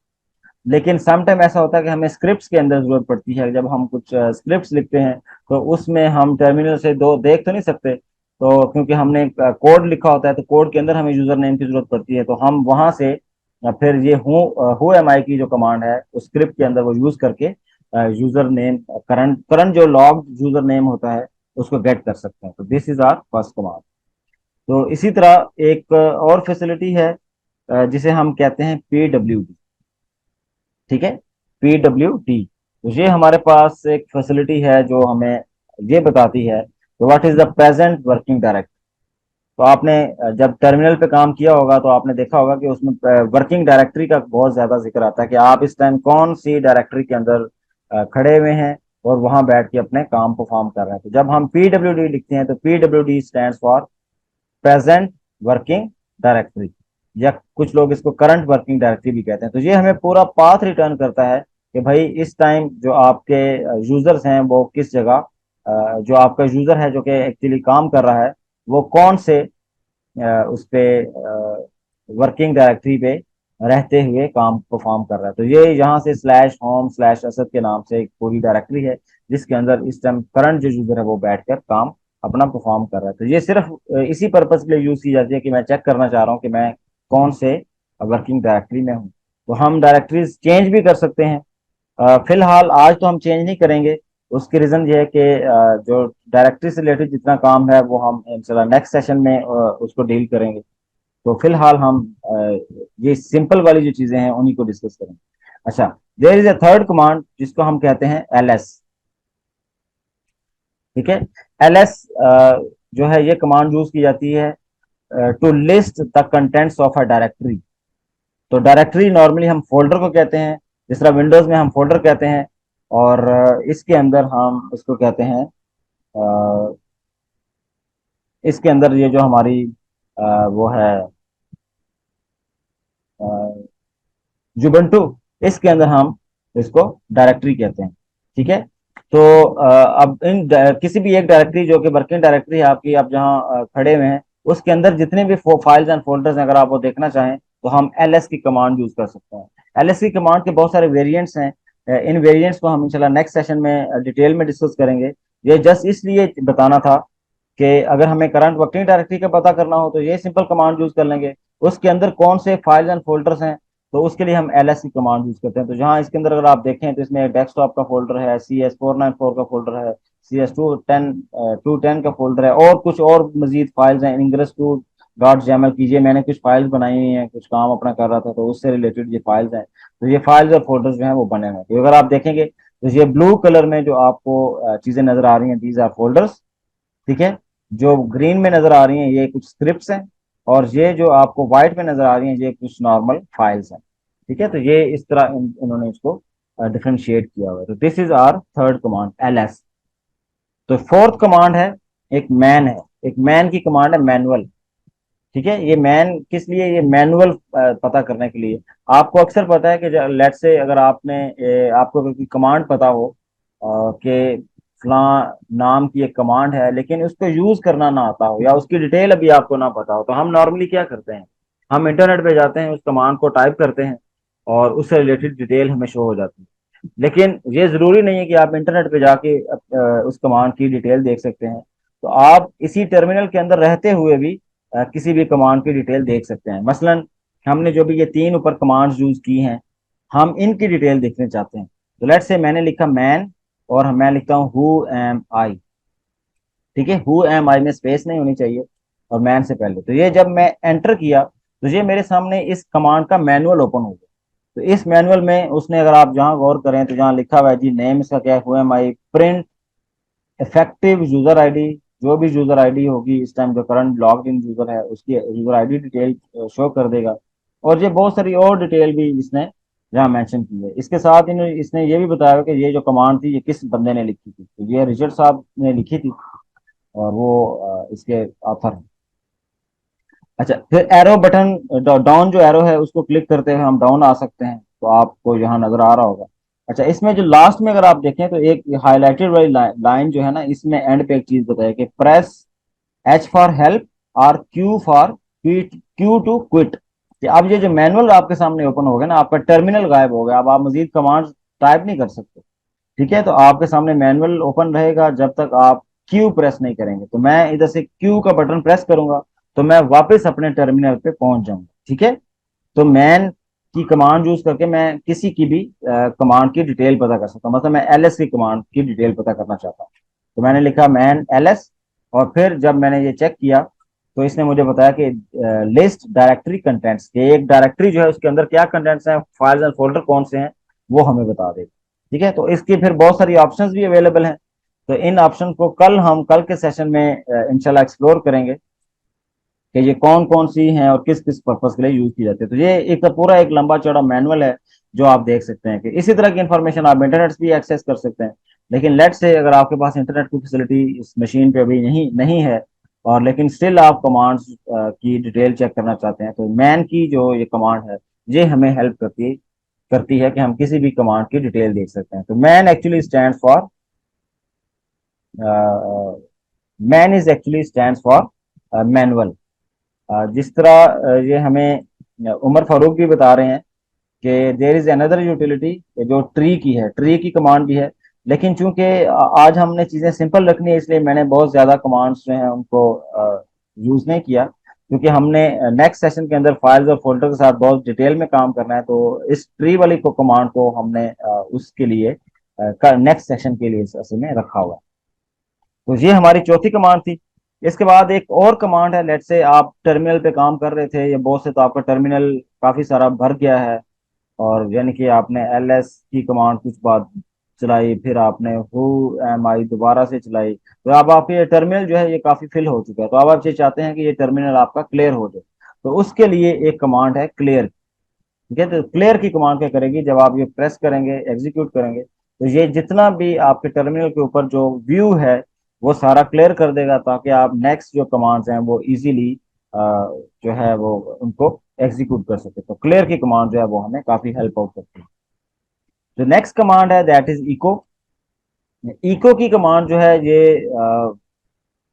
लेकिन सम टाइम ऐसा होता है कि हमें स्क्रिप्ट्स के अंदर जरूरत पड़ती है। जब हम कुछ स्क्रिप्ट्स लिखते हैं तो उसमें हम टर्मिनल से दो देख तो नहीं सकते, तो क्योंकि हमने कोड लिखा होता है तो कोड के अंदर हमें यूजर नेम की जरूरत पड़ती है। तो हम वहां से फिर ये हु एम आई की जो कमांड है उस स्क्रिप्ट के अंदर वो यूज करके यूजर नेम करंट करंट जो लॉग यूजर नेम होता है उसको गेट कर सकते हैं। तो this is our first command. तो इसी तरह एक और फैसिलिटी है जिसे हम कहते हैं PWD। ठीक है। PWD, तो ये हमारे पास एक फैसिलिटी है जो हमें ये बताती है तो what is the present working directory. तो आपने जब टर्मिनल पे काम किया होगा तो आपने देखा होगा कि उसमें वर्किंग डायरेक्टरी का बहुत ज्यादा जिक्र आता है कि आप इस टाइम कौन सी डायरेक्टरी के अंदर खड़े हुए हैं और वहां बैठ के अपने काम परफॉर्म कर रहे हैं। तो जब हम PWD लिखते हैं तो PWD stands for present working directory, या कुछ लोग इसको करंट वर्किंग डायरेक्टरी भी कहते हैं। तो ये हमें पूरा पाथ रिटर्न करता है कि भाई इस टाइम जो आपके यूजर्स हैं वो किस जगह जो आपका यूजर है जो कि एक्चुअली काम कर रहा है वो कौन से उस पे वर्किंग डायरेक्टरी पे रहते हुए काम परफॉर्म कर रहा है। तो ये यहाँ से /home/असद के नाम से एक पूरी डायरेक्टरी है जिसके अंदर इस टाइम करंट जो यूजर है वो बैठकर काम अपना परफॉर्म कर रहा है। तो ये सिर्फ इसी पर्पज के लिए यूज की जाती है कि मैं चेक करना चाह रहा हूँ कि मैं कौन से वर्किंग डायरेक्टरी में हूँ। तो हम डायरेक्टरीज चेंज भी कर सकते हैं। फिलहाल आज तो हम चेंज नहीं करेंगे। उसकी रीजन ये है कि जो डायरेक्टरी से रिलेटेड जितना काम है वो हम इंशाल्लाह नेक्स्ट सेशन में उसको डील करेंगे। तो फिलहाल हम ये सिंपल वाली जो चीजें हैं उन्हीं को डिस्कस करेंगे। अच्छा, there is a third command जिसको हम कहते हैं LS। ठीक है। LS जो है ये कमांड यूज की जाती है to list the contents of a directory. तो डायरेक्टरी नॉर्मली हम फोल्डर को कहते हैं, जिस तरह विंडोज में हम फोल्डर कहते हैं, और इसके अंदर हम इसको कहते हैं इसके अंदर ये जो हमारी वो है जुबंटू, इसके अंदर हम इसको डायरेक्टरी कहते हैं। ठीक है। तो अब किसी भी एक डायरेक्टरी जो कि वर्किंग डायरेक्टरी है आपकी, आप जहाँ खड़े हुए हैं उसके अंदर जितने भी फाइल्स एंड फोल्डर्स हैं अगर आप वो देखना चाहें तो हम LS की कमांड यूज कर सकते हैं। LS की कमांड के बहुत सारे वेरिएंट्स हैं। इन वेरिएंट्स को हम इंशाल्लाह नेक्स्ट सेशन में डिटेल में डिस्कस करेंगे। ये जस्ट इसलिए बताना था कि अगर हमें करंट वर्किंग डायरेक्टरी का पता करना हो तो ये सिंपल कमांड यूज कर लेंगे। उसके अंदर कौन से फाइल्स एंड फोल्डर्स हैं तो उसके लिए हम LS की कमांड यूज करते हैं। तो जहाँ इसके अंदर अगर आप देखें तो इसमें डेस्कटॉप का फोल्डर है, CS494 का फोल्डर है, CS210 का फोल्डर है, और कुछ और मजीद फाइल्स हैं। ingress2.yml कीजिए, मैंने कुछ फाइल्स बनाई हुई हैं, कुछ काम अपना कर रहा था तो उससे रिलेटेड ये फाइल्स हैं। तो ये फाइल्स और फोल्डर्स जो हैं वो बने हुए हैं। तो अगर आप देखेंगे तो ये ब्लू कलर में जो आपको चीजें नजर आ रही हैं दीज आर फोल्डर्स। ठीक है। जो ग्रीन में नजर आ रही हैं ये कुछ स्क्रिप्ट्स हैं, और ये जो आपको व्हाइट में नजर आ रही हैं ये कुछ नॉर्मल फाइल्स हैं। ठीक है, तो ये इस तरह इन्होंने इसको डिफरेंशिएट किया हुआ है। तो this is our third command ls। तो फोर्थ कमांड है एक मैन है, एक मैन की कमांड है मैनुअल। ठीक है, ये मैन किस लिए, ये मैनुअल पता करने के लिए। आपको अक्सर पता है कि लेट से अगर आपको कोई कमांड पता हो कि फलां नाम की एक कमांड है, लेकिन उसको यूज करना ना आता हो या उसकी डिटेल अभी आपको ना पता हो, तो हम नॉर्मली क्या करते हैं, हम इंटरनेट पे जाते हैं, उस कमांड को टाइप करते हैं और उससे रिलेटेड डिटेल हमें शो हो जाती है। लेकिन ये जरूरी नहीं है कि आप इंटरनेट पे जाके उस कमांड की डिटेल देख सकते हैं। तो आप इसी टर्मिनल के अंदर रहते हुए भी किसी भी कमांड की डिटेल देख सकते हैं। मसलन हमने जो भी ये तीन ऊपर कमांड्स यूज की हैं, हम इनकी डिटेल देखना चाहते हैं। तो लेट्स से मैंने लिखा मैन, और मैं लिखता हूँ हु एम आई। ठीक है, हु एम आई में स्पेस नहीं होनी चाहिए और मैन से पहले। तो ये जब मैं एंटर किया तो ये मेरे सामने इस कमांड का मैनुअल ओपन हो गया। तो इस मैनुअल में उसने, अगर आप जहाँ गौर करें तो जहाँ लिखा हुआ है जी नेम इसका क्या है, who am I, print effective user ID, जो भी यूजर आईडी होगी इस टाइम जो करंट लॉग्ड इन यूजर है उसकी यूजर आईडी डिटेल शो कर देगा। और ये बहुत सारी और डिटेल भी इसने यहाँ मेंशन की है। इसके साथ इसने ये भी बताया कि ये जो कमांड थी ये किस बंदे ने लिखी थी, तो ये रिचर्ड साहब ने लिखी थी और वो इसके ऑथर हैं। अच्छा, फिर एरो बटन, डाउन जो एरो है उसको क्लिक करते हुए हम डाउन आ सकते हैं, तो आपको यहाँ नजर आ रहा होगा। अच्छा, इसमें जो लास्ट में अगर आप देखें तो एक हाईलाइटेड वाली लाइन जो है ना, इसमें एंड पे एक चीज बताया कि प्रेस H फॉर हेल्प और Q for quit, Q to quit. अब ये जो मैनुअल आपके सामने ओपन हो गया ना, आपका टर्मिनल गायब हो गया, अब आप मजीद कमांड टाइप नहीं कर सकते। ठीक है, तो आपके सामने मैनुअल ओपन रहेगा जब तक आप क्यू प्रेस नहीं करेंगे। तो मैं इधर से क्यू का बटन प्रेस करूंगा तो मैं वापस अपने टर्मिनल पे पहुंच जाऊंगा। ठीक है, तो मैन की कमांड यूज करके मैं किसी की भी कमांड की डिटेल पता कर सकता हूँ। मतलब मैं ls की कमांड की डिटेल पता करना चाहता हूँ, तो मैंने लिखा मैन ls, और फिर जब मैंने ये चेक किया तो इसने मुझे बताया कि लिस्ट डायरेक्टरी कंटेंट्स के, एक डायरेक्टरी जो है उसके अंदर क्या कंटेंट्स हैं, फाइल्स एंड फोल्डर कौन से हैं, वो हमें बता देगा। ठीक है, तो इसकी फिर बहुत सारी ऑप्शंस भी अवेलेबल हैं। तो इन ऑप्शन को कल के सेशन में इंशाल्लाह एक्सप्लोर करेंगे कि ये कौन कौन सी हैं और किस किस पर्पज के लिए यूज की जाती है। तो ये एक तो पूरा एक लंबा चौड़ा मैनुअल है जो आप देख सकते हैं कि इसी तरह की इंफॉर्मेशन आप इंटरनेट से भी एक्सेस कर सकते हैं। लेकिन लेट से अगर आपके पास इंटरनेट की फैसिलिटी इस मशीन पे अभी नहीं नहीं है, और लेकिन स्टिल आप कमांड्स की डिटेल चेक करना चाहते हैं, तो मैन की जो ये कमांड है ये हमें हेल्प करती है कि हम किसी भी कमांड की डिटेल देख सकते हैं। तो man actually stand for, man is actually stand for manual. जिस तरह ये हमें उमर फारूक भी बता रहे हैं कि देर इज अनदर यूटिलिटी जो ट्री की है, ट्री की कमांड भी है। लेकिन चूंकि आज हमने चीजें सिंपल रखनी है, इसलिए मैंने बहुत ज्यादा कमांड्स जो हैं उनको यूज नहीं किया, क्योंकि हमने नेक्स्ट सेशन के अंदर फाइल्स और फोल्डर के साथ बहुत डिटेल में काम करना है। तो इस ट्री वाली को कमांड को हमने उसके लिए नेक्स्ट सेशन के लिए असल में रखा हुआ है। तो ये हमारी चौथी कमांड थी। इसके बाद एक और कमांड है, लेट से आप टर्मिनल पे काम कर रहे थे या बहुत से, तो आपका टर्मिनल काफी सारा भर गया है, और यानी कि आपने ls की कमांड कुछ बाद चलाई, फिर आपने हु एम आई दोबारा से चलाई, तो अब आप ये टर्मिनल जो है ये काफी फिल हो चुका है। तो अब आप ये चाहते हैं कि ये टर्मिनल आपका क्लियर हो जाए, तो उसके लिए एक कमांड है क्लियर। ठीक है, तो क्लियर की कमांड क्या करेगी, जब आप ये प्रेस करेंगे एग्जीक्यूट करेंगे तो ये जितना भी आपके टर्मिनल के ऊपर जो व्यू है वो सारा क्लियर कर देगा, ताकि आप नेक्स्ट जो कमांड्स हैं वो इजीली जो है वो उनको एग्जीक्यूट कर सके। तो क्लियर की कमांड जो है वो हमें काफी हेल्प आउट करती है। जो नेक्स्ट कमांड है दैट इज इको। इको की कमांड जो है ये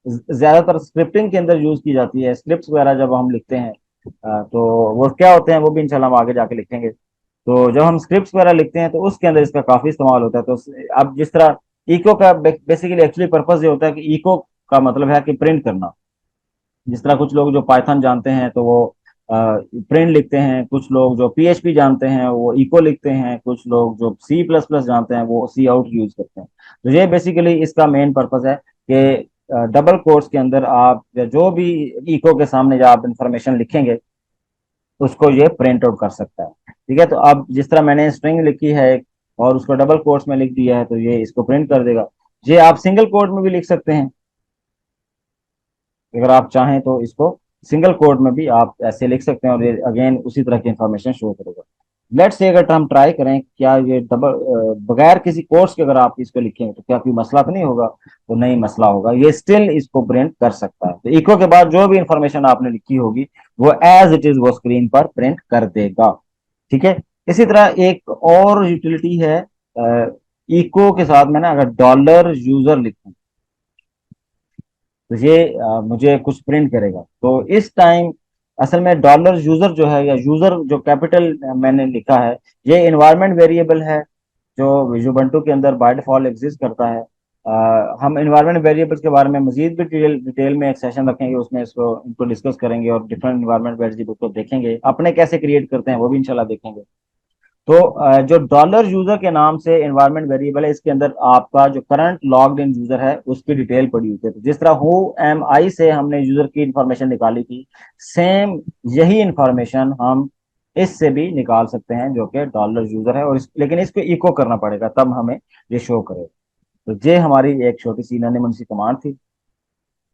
ज्यादातर स्क्रिप्टिंग के अंदर यूज की जाती है। स्क्रिप्ट वगैरह जब हम लिखते हैं तो वो क्या होते हैं वो भी इंशाल्लाह हम आगे जाके लिखेंगे। तो जब हम स्क्रिप्ट वगैरह लिखते हैं तो उसके अंदर इसका काफी इस्तेमाल होता है। तो अब जिस तरह इको का बेसिकली एक्चुअली पर्पज ये होता है कि इको का मतलब है कि प्रिंट करना। जिस तरह कुछ लोग जो पाइथन जानते हैं तो वो प्रिंट लिखते हैं, कुछ लोग जो PHP जानते हैं वो इको लिखते हैं, कुछ लोग जो C++ जानते हैं वो सी आउट यूज करते हैं। तो ये बेसिकली इसका मेन पर्पज है कि डबल कोट्स के अंदर आप या जो भी इको के सामने जो आप इंफॉर्मेशन लिखेंगे उसको ये प्रिंट आउट कर सकता है। ठीक है, तो अब जिस तरह मैंने स्ट्रिंग लिखी है और उसको डबल कोट्स में लिख दिया है तो ये इसको प्रिंट कर देगा। ये आप सिंगल कोट में भी लिख सकते हैं। अगर आप चाहें तो इसको सिंगल कोड में भी आप ऐसे लिख सकते हैं और ये अगेन उसी तरह की इंफॉर्मेशन शो करेगा। लेट्स से अगर हम ट्राई करें, क्या ये डबल बगैर किसी कोर्स के अगर आप इसको लिखेंगे तो क्या कोई मसला तो नहीं होगा? तो नहीं मसला होगा, ये स्टिल इसको प्रिंट कर सकता है। तो इको के बाद जो भी इंफॉर्मेशन आपने लिखी होगी वो एज इट इज वो स्क्रीन पर प्रिंट कर देगा। ठीक है। इसी तरह एक और यूटिलिटी है इको के साथ में ना, अगर डॉलर यूजर लिखूं तो ये मुझे कुछ प्रिंट करेगा। तो इस टाइम असल में डॉलर यूजर जो है, या यूजर जो कैपिटल मैंने लिखा है, ये इन्वायरमेंट वेरिएबल है जो Ubuntu के अंदर बाय डिफॉल्ट एग्जिस्ट करता है। हम इन्वायरमेंट वेरिएबल्स के बारे में मजीद भी डिटेल में एक सेशन रखेंगे, उसमें इसको इनको डिस्कस करेंगे और डिफरेंट इन्वायरमेंट वेरिएबल को देखेंगे, अपने कैसे क्रिएट करते हैं वो भी इंशाल्लाह देखेंगे। तो जो डॉलर यूजर के नाम से एनवायरनमेंट वेरिएबल है, इसके अंदर आपका जो करंट लॉग्ड इन यूजर है उसकी डिटेल पड़ी हुई है। तो जिस तरह हु एम आई से हमने यूजर की इंफॉर्मेशन निकाली थी, सेम यही इंफॉर्मेशन हम इससे भी निकाल सकते हैं जो कि डॉलर यूजर है, और लेकिन इसको इको करना पड़ेगा तब हमें ये शो करेगा। तो ये हमारी एक छोटी सी नन्ही मुन्नी सी कमांड थी।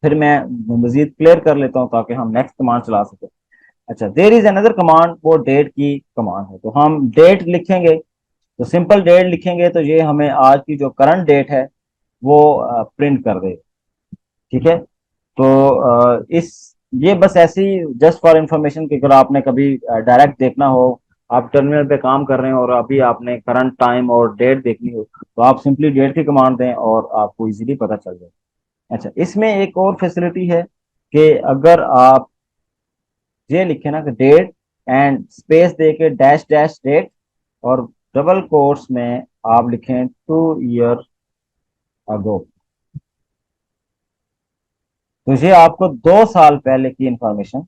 फिर मैं मजीद क्लियर कर लेता हूँ ताकि हम नेक्स्ट कमांड चला सकें। अच्छा, देर इज अनदर कमांड, वो डेट की कमांड है। तो हम डेट लिखेंगे, तो सिंपल डेट लिखेंगे तो ये हमें आज की जो करंट डेट है वो प्रिंट कर देगा। ठीक है। तो इस ये बस ऐसी जस्ट फॉर इंफॉर्मेशन कि अगर आपने कभी डायरेक्ट देखना हो, आप टर्मिनल पे काम कर रहे हो और अभी आपने करंट टाइम और डेट देखनी हो, तो आप सिंपली डेट की कमांड दें और आपको इजीली पता चल जाए। अच्छा, इसमें एक और फैसिलिटी है कि अगर आप ये लिखे ना कि डेट एंड स्पेस दे के डैश डैश डेट, और डबल कोट्स में आप लिखें 2 ईयर अगो, तो ये आपको 2 साल पहले की इंफॉर्मेशन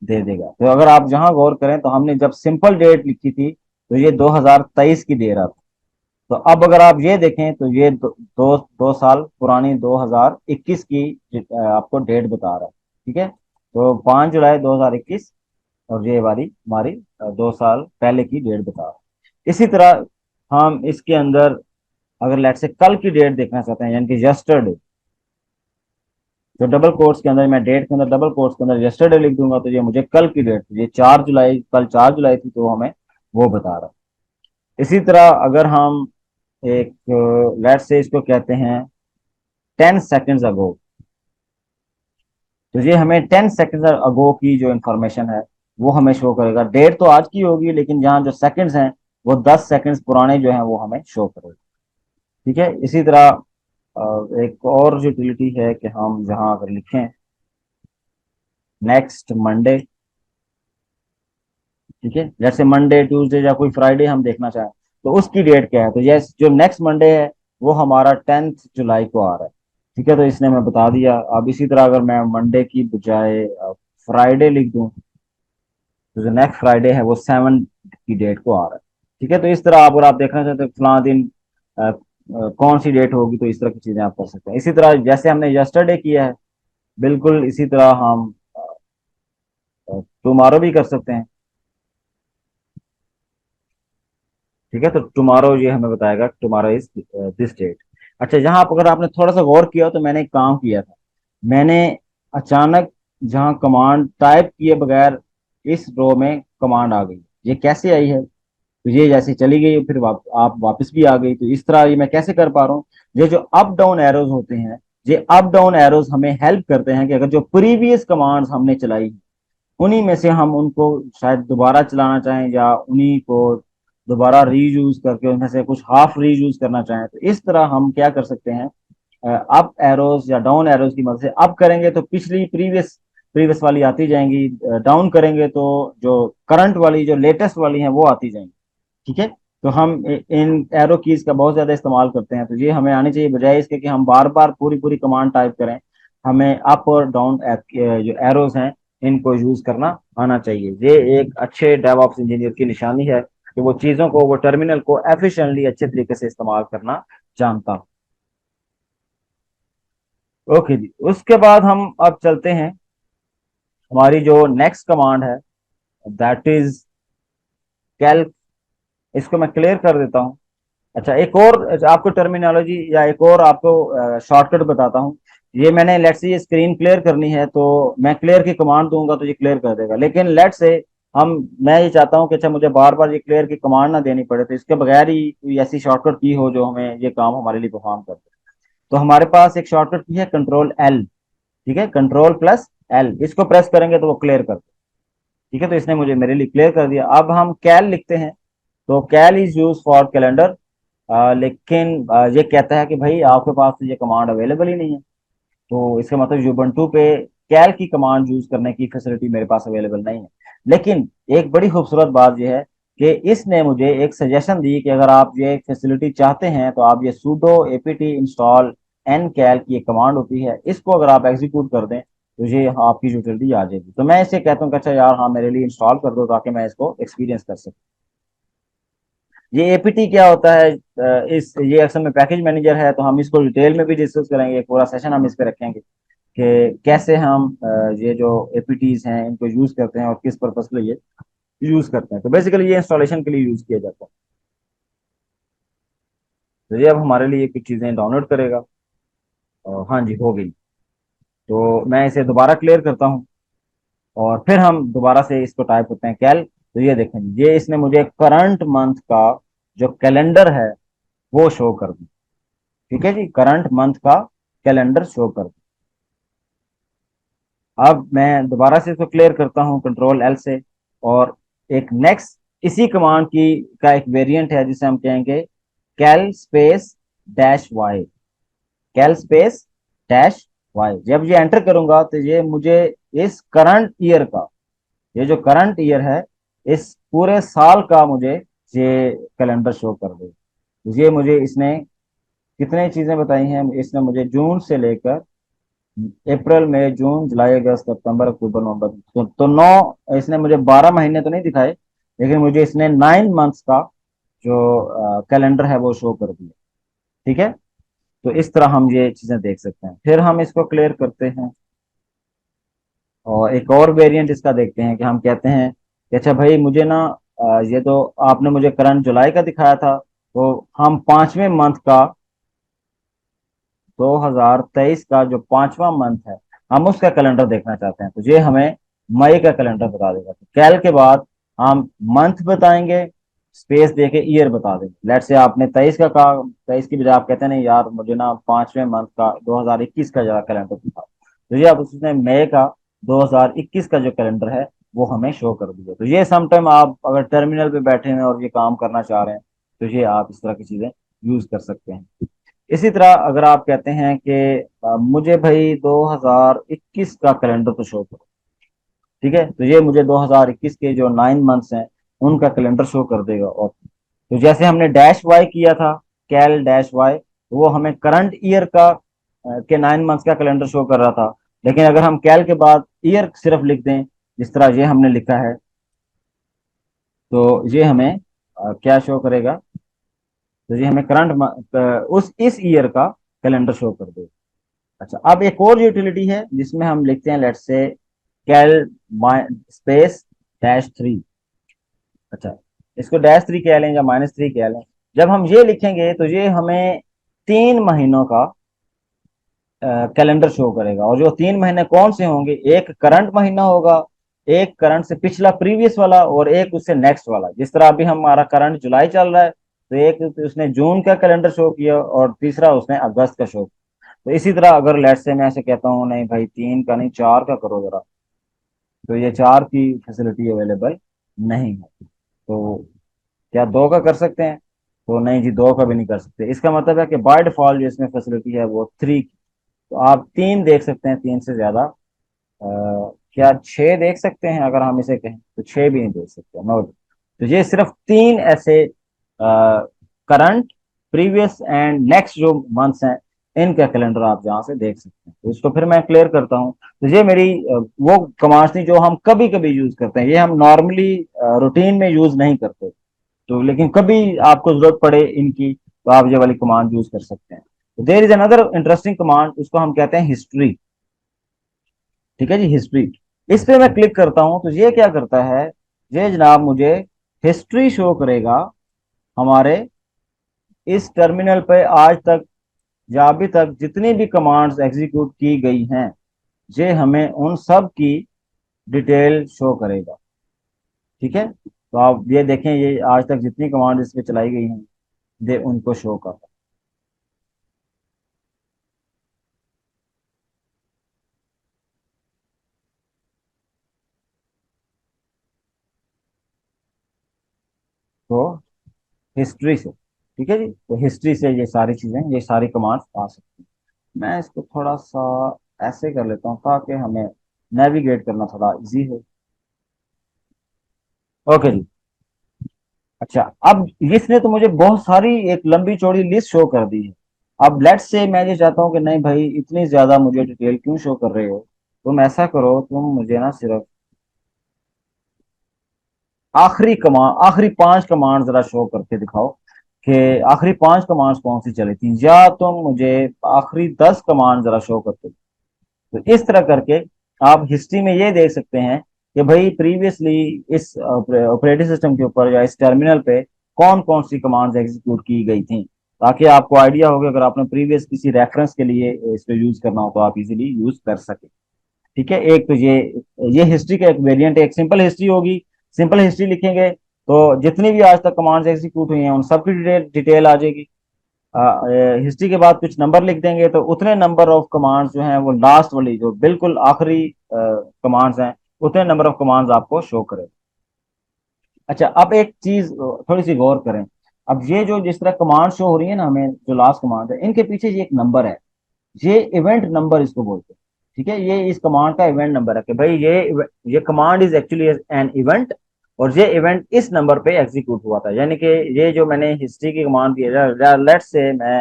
दे देगा। तो अगर आप जहां गौर करें तो हमने जब सिंपल डेट लिखी थी तो ये 2023 की दे रहा था। तो अब अगर आप ये देखें तो ये 2 साल पुरानी 2021 की आपको डेट बता रहा है। ठीक है। तो 5 जुलाई 2021, और ये वाली हमारी 2 साल पहले की डेट बता रहा है। इसी तरह हम इसके अंदर अगर लेट से कल की डेट देखना चाहते हैं, यानी कि यस्टरडे, तो डबल कोट्स के अंदर मैं डेट के अंदर डबल कोट्स के अंदर यस्टरडे लिख दूंगा तो ये मुझे कल की डेट, ये 4 जुलाई, कल 4 जुलाई थी तो हमें वो बता रहा है। इसी तरह अगर हम एक लेट से इसको कहते हैं 10 सेकेंड्स अगो, तो ये हमें 10 सेकेंड्स अगो की जो इंफॉर्मेशन है वो हमें शो करेगा। डेट तो आज की होगी लेकिन जहाँ जो सेकंड्स हैं वो 10 सेकेंड्स पुराने जो हैं वो हमें शो करेगा। ठीक है। इसी तरह एक और यूटिलिटी है कि हम जहाँ अगर लिखें नेक्स्ट मंडे, ठीक है, जैसे मंडे ट्यूसडे या कोई फ्राइडे हम देखना चाहें तो उसकी डेट क्या है, तो यस जो नेक्स्ट मंडे है वो हमारा 10 जुलाई को आ रहा है। ठीक है। तो इसने मैं बता दिया। अब इसी तरह अगर मैं मंडे की बजाय फ्राइडे लिख दूं तो जो नेक्स्ट फ्राइडे है वो 7 की डेट को आ रहा है। ठीक है। तो इस तरह आप, अगर आप देखना चाहते हैं फलां दिन कौन सी डेट होगी, तो इस तरह की चीजें आप कर सकते हैं। इसी तरह जैसे हमने यस्टरडे किया है, बिल्कुल इसी तरह हम टुमारो भी कर सकते हैं। ठीक है। तो टुमारो ये हमें बताएगा टुमारो इज दिस डेट। अच्छा, यहाँ आप अगर आपने थोड़ा सा गौर किया हो तो मैंने एक काम किया था। मैंने अचानक जहाँ कमांड टाइप किए बगैर इस रो में कमांड आ गई। ये कैसे आई है? तो ये जैसे चली गई फिर आप वापस भी आ गई। तो इस तरह ये मैं कैसे कर पा रहा हूँ? ये जो अप डाउन एरोज होते हैं, ये अप डाउन एरोज हमें हेल्प करते हैं कि अगर जो प्रीवियस कमांड्स हमने चलाई उन्हीं में से हम उनको शायद दोबारा चलाना चाहें या उन्हीं को दोबारा रीयूज करके उनमें से कुछ हाफ रीयूज करना चाहें, तो इस तरह हम क्या कर सकते हैं, अप एरोज या डाउन एरोज की मदद से। अप करेंगे तो पिछली प्रीवियस प्रीवियस वाली आती जाएंगी, डाउन करेंगे तो जो करंट वाली जो लेटेस्ट वाली हैं वो आती जाएंगी। ठीक है। तो हम इन एरो कीज का बहुत ज्यादा इस्तेमाल करते हैं, तो ये हमें आनी चाहिए, बजाय इसके कि हम बार बार पूरी पूरी कमांड टाइप करें। हमें अप और डाउन जो एरोज हैं इनको यूज करना आना चाहिए। ये एक अच्छे डेवऑप्स इंजीनियर की निशानी है कि वो चीजों को, वो टर्मिनल को एफिशिएंटली अच्छे तरीके से इस्तेमाल करना जानता हूँ। ओके जी, उसके बाद हम अब चलते हैं हमारी जो नेक्स्ट कमांड है, दैट इज कैल्क। इसको मैं क्लियर कर देता हूँ। अच्छा, एक और आपको टर्मिनोलॉजी या एक और आपको शॉर्टकट बताता हूँ ये मैंने लेट से ये स्क्रीन क्लियर करनी है, तो मैं क्लियर की कमांड दूंगा तो ये क्लियर कर देगा। लेकिन लेट से हम मैं ये चाहता हूँ कि अच्छा मुझे बार बार ये क्लियर की कमांड ना देनी पड़े, तो इसके बगैर ही कोई ऐसी शॉर्टकट की हो जो हमें ये काम हमारे लिए परफॉर्म कर दे। तो हमारे पास एक शॉर्टकट की है कंट्रोल एल। ठीक है, कंट्रोल प्लस एल, इसको प्रेस करेंगे तो वो क्लियर कर दे। ठीक है, तो इसने मुझे मेरे लिए क्लियर कर दिया। अब हम कैल लिखते हैं, तो कैल इज यूज फॉर कैलेंडर। लेकिन ये कहता है कि भाई आपके पास तो ये कमांड अवेलेबल ही नहीं है। तो इसका मतलब यूबंटू पे कैल की कमांड यूज करने की फैसिलिटी मेरे पास अवेलेबल नहीं है। लेकिन एक बड़ी खूबसूरत बात यह है कि इसने मुझे एक सजेशन दी कि अगर आप ये फैसिलिटी चाहते हैं तो आप ये sudo apt इंस्टॉल एन कैल की एक कमांड होती है, इसको अगर आप एग्जीक्यूट कर दें तो ये आपकी यूटिलिटी आ जाएगी। तो मैं इसे कहता हूँ कि अच्छा यार हाँ मेरे लिए इंस्टॉल कर दो ताकि मैं इसको एक्सपीरियंस कर सकूँ। ये एपीटी क्या होता है? इस ये अक्सर में पैकेज मैनेजर है, तो हम इसको डिटेल में भी डिस्कस करेंगे, एक पूरा सेशन हम इस पे रखेंगे कि कैसे हम ये जो एपीटीज हैं इनको यूज करते हैं और किस पर्पस के लिए ये यूज करते हैं। तो बेसिकली ये इंस्टॉलेशन के लिए यूज किया जाता है। तो ये अब हमारे लिए कुछ चीजें डाउनलोड करेगा। और हाँ जी, हो गई। तो मैं इसे दोबारा क्लियर करता हूँ और फिर हम दोबारा से इसको टाइप करते हैं कैल। तो ये देखें, ये इसने मुझे करंट मंथ का जो कैलेंडर है वो शो कर दी। ठीक है जी, करंट मंथ का कैलेंडर शो कर दी। अब मैं दोबारा से इसको क्लियर करता हूँ कंट्रोल एल से। और एक नेक्स्ट इसी कमांड की का एक वेरिएंट है जिसे हम कहेंगे कैल स्पेस डैश वाई। कैल स्पेस डैश वाई, जब ये एंटर करूंगा तो ये मुझे इस करंट ईयर का, ये जो करंट ईयर है इस पूरे साल का मुझे ये कैलेंडर शो कर दे। ये मुझे इसने कितने चीजें बताई हैं, इसने मुझे जून से लेकर अप्रैल मई जून जुलाई अगस्त सितंबर अक्टूबर नवंबर, तो 9, इसने मुझे 12 महीने तो नहीं दिखाए, लेकिन मुझे इसने 9 मंथ्स का जो कैलेंडर है वो शो कर दिया। ठीक है, तो इस तरह हम ये चीजें देख सकते हैं। फिर हम इसको क्लियर करते हैं और एक और वेरिएंट इसका देखते हैं कि हम कहते हैं कि अच्छा भाई मुझे ना ये तो आपने मुझे करंट जुलाई का दिखाया था, तो हम 5वें मंथ का 2023 का जो 5वां मंथ है हम उसका कैलेंडर देखना चाहते हैं। तो ये हमें मई का कैलेंडर बता देगा। तो कैल के बाद हम मंथ बताएंगे, स्पेस देके ईयर बता देंगे। लेट से आपने 23 का कहा, 23 की बजाय आप कहते हैं नहीं यार मुझे ना 5वें मंथ का 2021 का जरा कैलेंडर दिखा, तो ये अब उसने मई का 2021 का जो कैलेंडर है वो हमें शो कर दिया। तो ये समटाइम आप अगर टर्मिनल पे बैठे हैं और ये काम करना चाह रहे हैं तो ये आप इस तरह की चीजें यूज कर सकते हैं। इसी तरह अगर आप कहते हैं कि मुझे भाई 2021 का कैलेंडर तो शो करो। ठीक है, तो ये मुझे 2021 के जो 9 मंथ्स हैं उनका कैलेंडर शो कर देगा। और तो जैसे हमने डैश वाई किया था, कैल डैश वाई, तो वो हमें करंट ईयर का के 9 मंथ्स का कैलेंडर शो कर रहा था। लेकिन अगर हम कैल के बाद ईयर सिर्फ लिख दें जिस तरह ये हमने लिखा है, तो ये हमें क्या शो करेगा? तो ये हमें करंट उस इस ईयर का कैलेंडर शो कर देगा। अच्छा, अब एक और यूटिलिटी है जिसमें हम लिखते हैं let's say cal space dash three. अच्छा, इसको -3 कह लें या -3 कह लें। जब हम ये लिखेंगे तो ये हमें 3 महीनों का कैलेंडर शो करेगा। और जो 3 महीने कौन से होंगे, एक करंट महीना होगा, एक करंट से पिछला प्रीवियस वाला, और एक उससे नेक्स्ट वाला। जिस तरह अभी हमारा करंट जुलाई चल रहा है तो एक उसने जून का कैलेंडर शो किया और तीसरा उसने अगस्त का शो। तो इसी तरह अगर लेट से मैं ऐसे कहता हूँ नहीं भाई 3 का नहीं 4 का करो जरा, तो ये 4 की फैसिलिटी अवेलेबल नहीं है। तो क्या 2 का कर सकते हैं? तो नहीं जी, 2 का भी नहीं कर सकते। इसका मतलब है कि बाय डिफॉल्ट जो इसमें फैसिलिटी है वो 3 की। तो आप 3 देख सकते हैं, 3 से ज्यादा क्या 6 देख सकते हैं? अगर हम इसे कहें तो 6 भी नहीं देख सकते, नो। तो ये सिर्फ 3 ऐसे करंट, प्रीवियस एंड नेक्स्ट जो मंथ्स हैं इनका कैलेंडर आप जहाँ से देख सकते हैं। तो इसको फिर मैं क्लियर करता हूँ। तो ये मेरी वो कमांड्स थी जो हम कभी कभी यूज करते हैं, ये हम नॉर्मली रूटीन में यूज नहीं करते। तो लेकिन कभी आपको जरूरत पड़े इनकी तो आप ये वाली कमांड यूज कर सकते हैं। There is another interesting command, उसको हम कहते हैं हिस्ट्री। ठीक है जी, हिस्ट्री। इस पे मैं क्लिक करता हूं तो ये क्या करता है, ये जनाब मुझे हिस्ट्री शो करेगा हमारे इस टर्मिनल पे आज तक या अभी तक जितनी भी कमांड्स एग्जीक्यूट की गई हैं, ये हमें उन सब की डिटेल शो करेगा। ठीक है, तो आप ये देखें, ये आज तक जितनी कमांड इस पे चलाई गई हैं, ये उनको शो कर। तो हिस्ट्री से, ठीक है जी, तो हिस्ट्री से ये सारी चीजें, ये सारी कमांड्स आ सकती हैं। मैं इसको थोड़ा सा ऐसे कर लेता हूँ ताकि हमें नेविगेट करना थोड़ा इजी हो। ओके जी। अच्छा, अब इसने तो मुझे बहुत सारी एक लंबी चौड़ी लिस्ट शो कर दी है। अब लेट्स से मैं ये चाहता हूँ कि नहीं भाई, इतनी ज्यादा मुझे डिटेल क्यों शो कर रहे हो, तुम ऐसा करो, तुम मुझे ना सिर्फ आखिरी 5 कमांड जरा शो करके दिखाओ कि आखिरी 5 कमांड्स कौन सी चली थी, या तुम मुझे आखिरी 10 कमांड जरा शो करके। तो इस तरह करके आप हिस्ट्री में ये देख सकते हैं कि भाई प्रीवियसली इस ऑपरेटिंग सिस्टम के ऊपर या इस टर्मिनल पे कौन कौन सी कमांड्स एग्जीक्यूट की गई थी, ताकि आपको आइडिया होगा, अगर आपने प्रीवियस किसी रेफरेंस के लिए इसको यूज करना हो तो आप इजीली यूज कर सके। ठीक है, एक तो ये हिस्ट्री का एक वेरिएंट है, एक सिंपल हिस्ट्री होगी। सिंपल हिस्ट्री लिखेंगे तो जितनी भी आज तक कमांड्स एग्जीक्यूट हुई हैं उन सबकी डिटेल डिटेल आ जाएगी। हिस्ट्री के बाद कुछ नंबर लिख देंगे तो उतने नंबर ऑफ कमांड्स जो हैं वो लास्ट वाली जो बिल्कुल आखिरी कमांड्स हैं, उतने नंबर ऑफ कमांड्स आपको शो करें। अच्छा, अब एक चीज थोड़ी सी गौर करें। अब ये जो जिस तरह कमांड शो हो रही है ना हमें, जो लास्ट कमांड है, इनके पीछे ये एक नंबर है, ये इवेंट नंबर इसको बोलते हैं। ठीक है, ये इस कमांड का इवेंट नंबर है कि भाई ये command is actually an event, और ये इवेंट इस नंबर पे एग्जीक्यूट हुआ था। यानी कि ये जो मैंने हिस्ट्री की कमांड दी है, लेट्स से मैं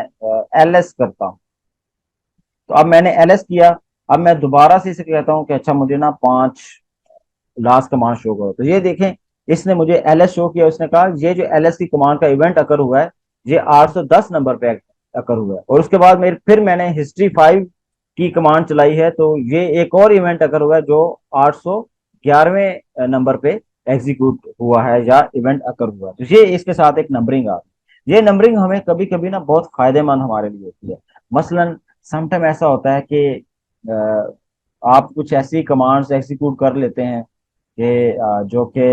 एलएस करता हूँ, तो अब मैंने एलएस किया। अब मैं दोबारा से इसे कहता हूँ कि अच्छा मुझे ना 5 लास्ट कमांड शो करो, तो ये देखें, इसने मुझे एलएस शो किया। उसने कहा ये जो एलएस की कमांड का इवेंट अकर हुआ है, ये 810 नंबर पे अकर हुआ है। और उसके बाद फिर मैंने हिस्ट्री 5 की कमांड चलाई है, तो ये एक और इवेंट अकर हुआ है जो 811वें नंबर पे एग्जीक्यूट हुआ है या इवेंट अकर हुआ है। तो ये इसके साथ एक नंबरिंग आ रही है। ये नंबरिंग हमें कभी कभी ना बहुत फायदेमंद हमारे लिए होती है। मसलन समटाइम ऐसा होता है कि आप कुछ ऐसी कमांड्स एग्जीक्यूट कर लेते हैं कि जो कि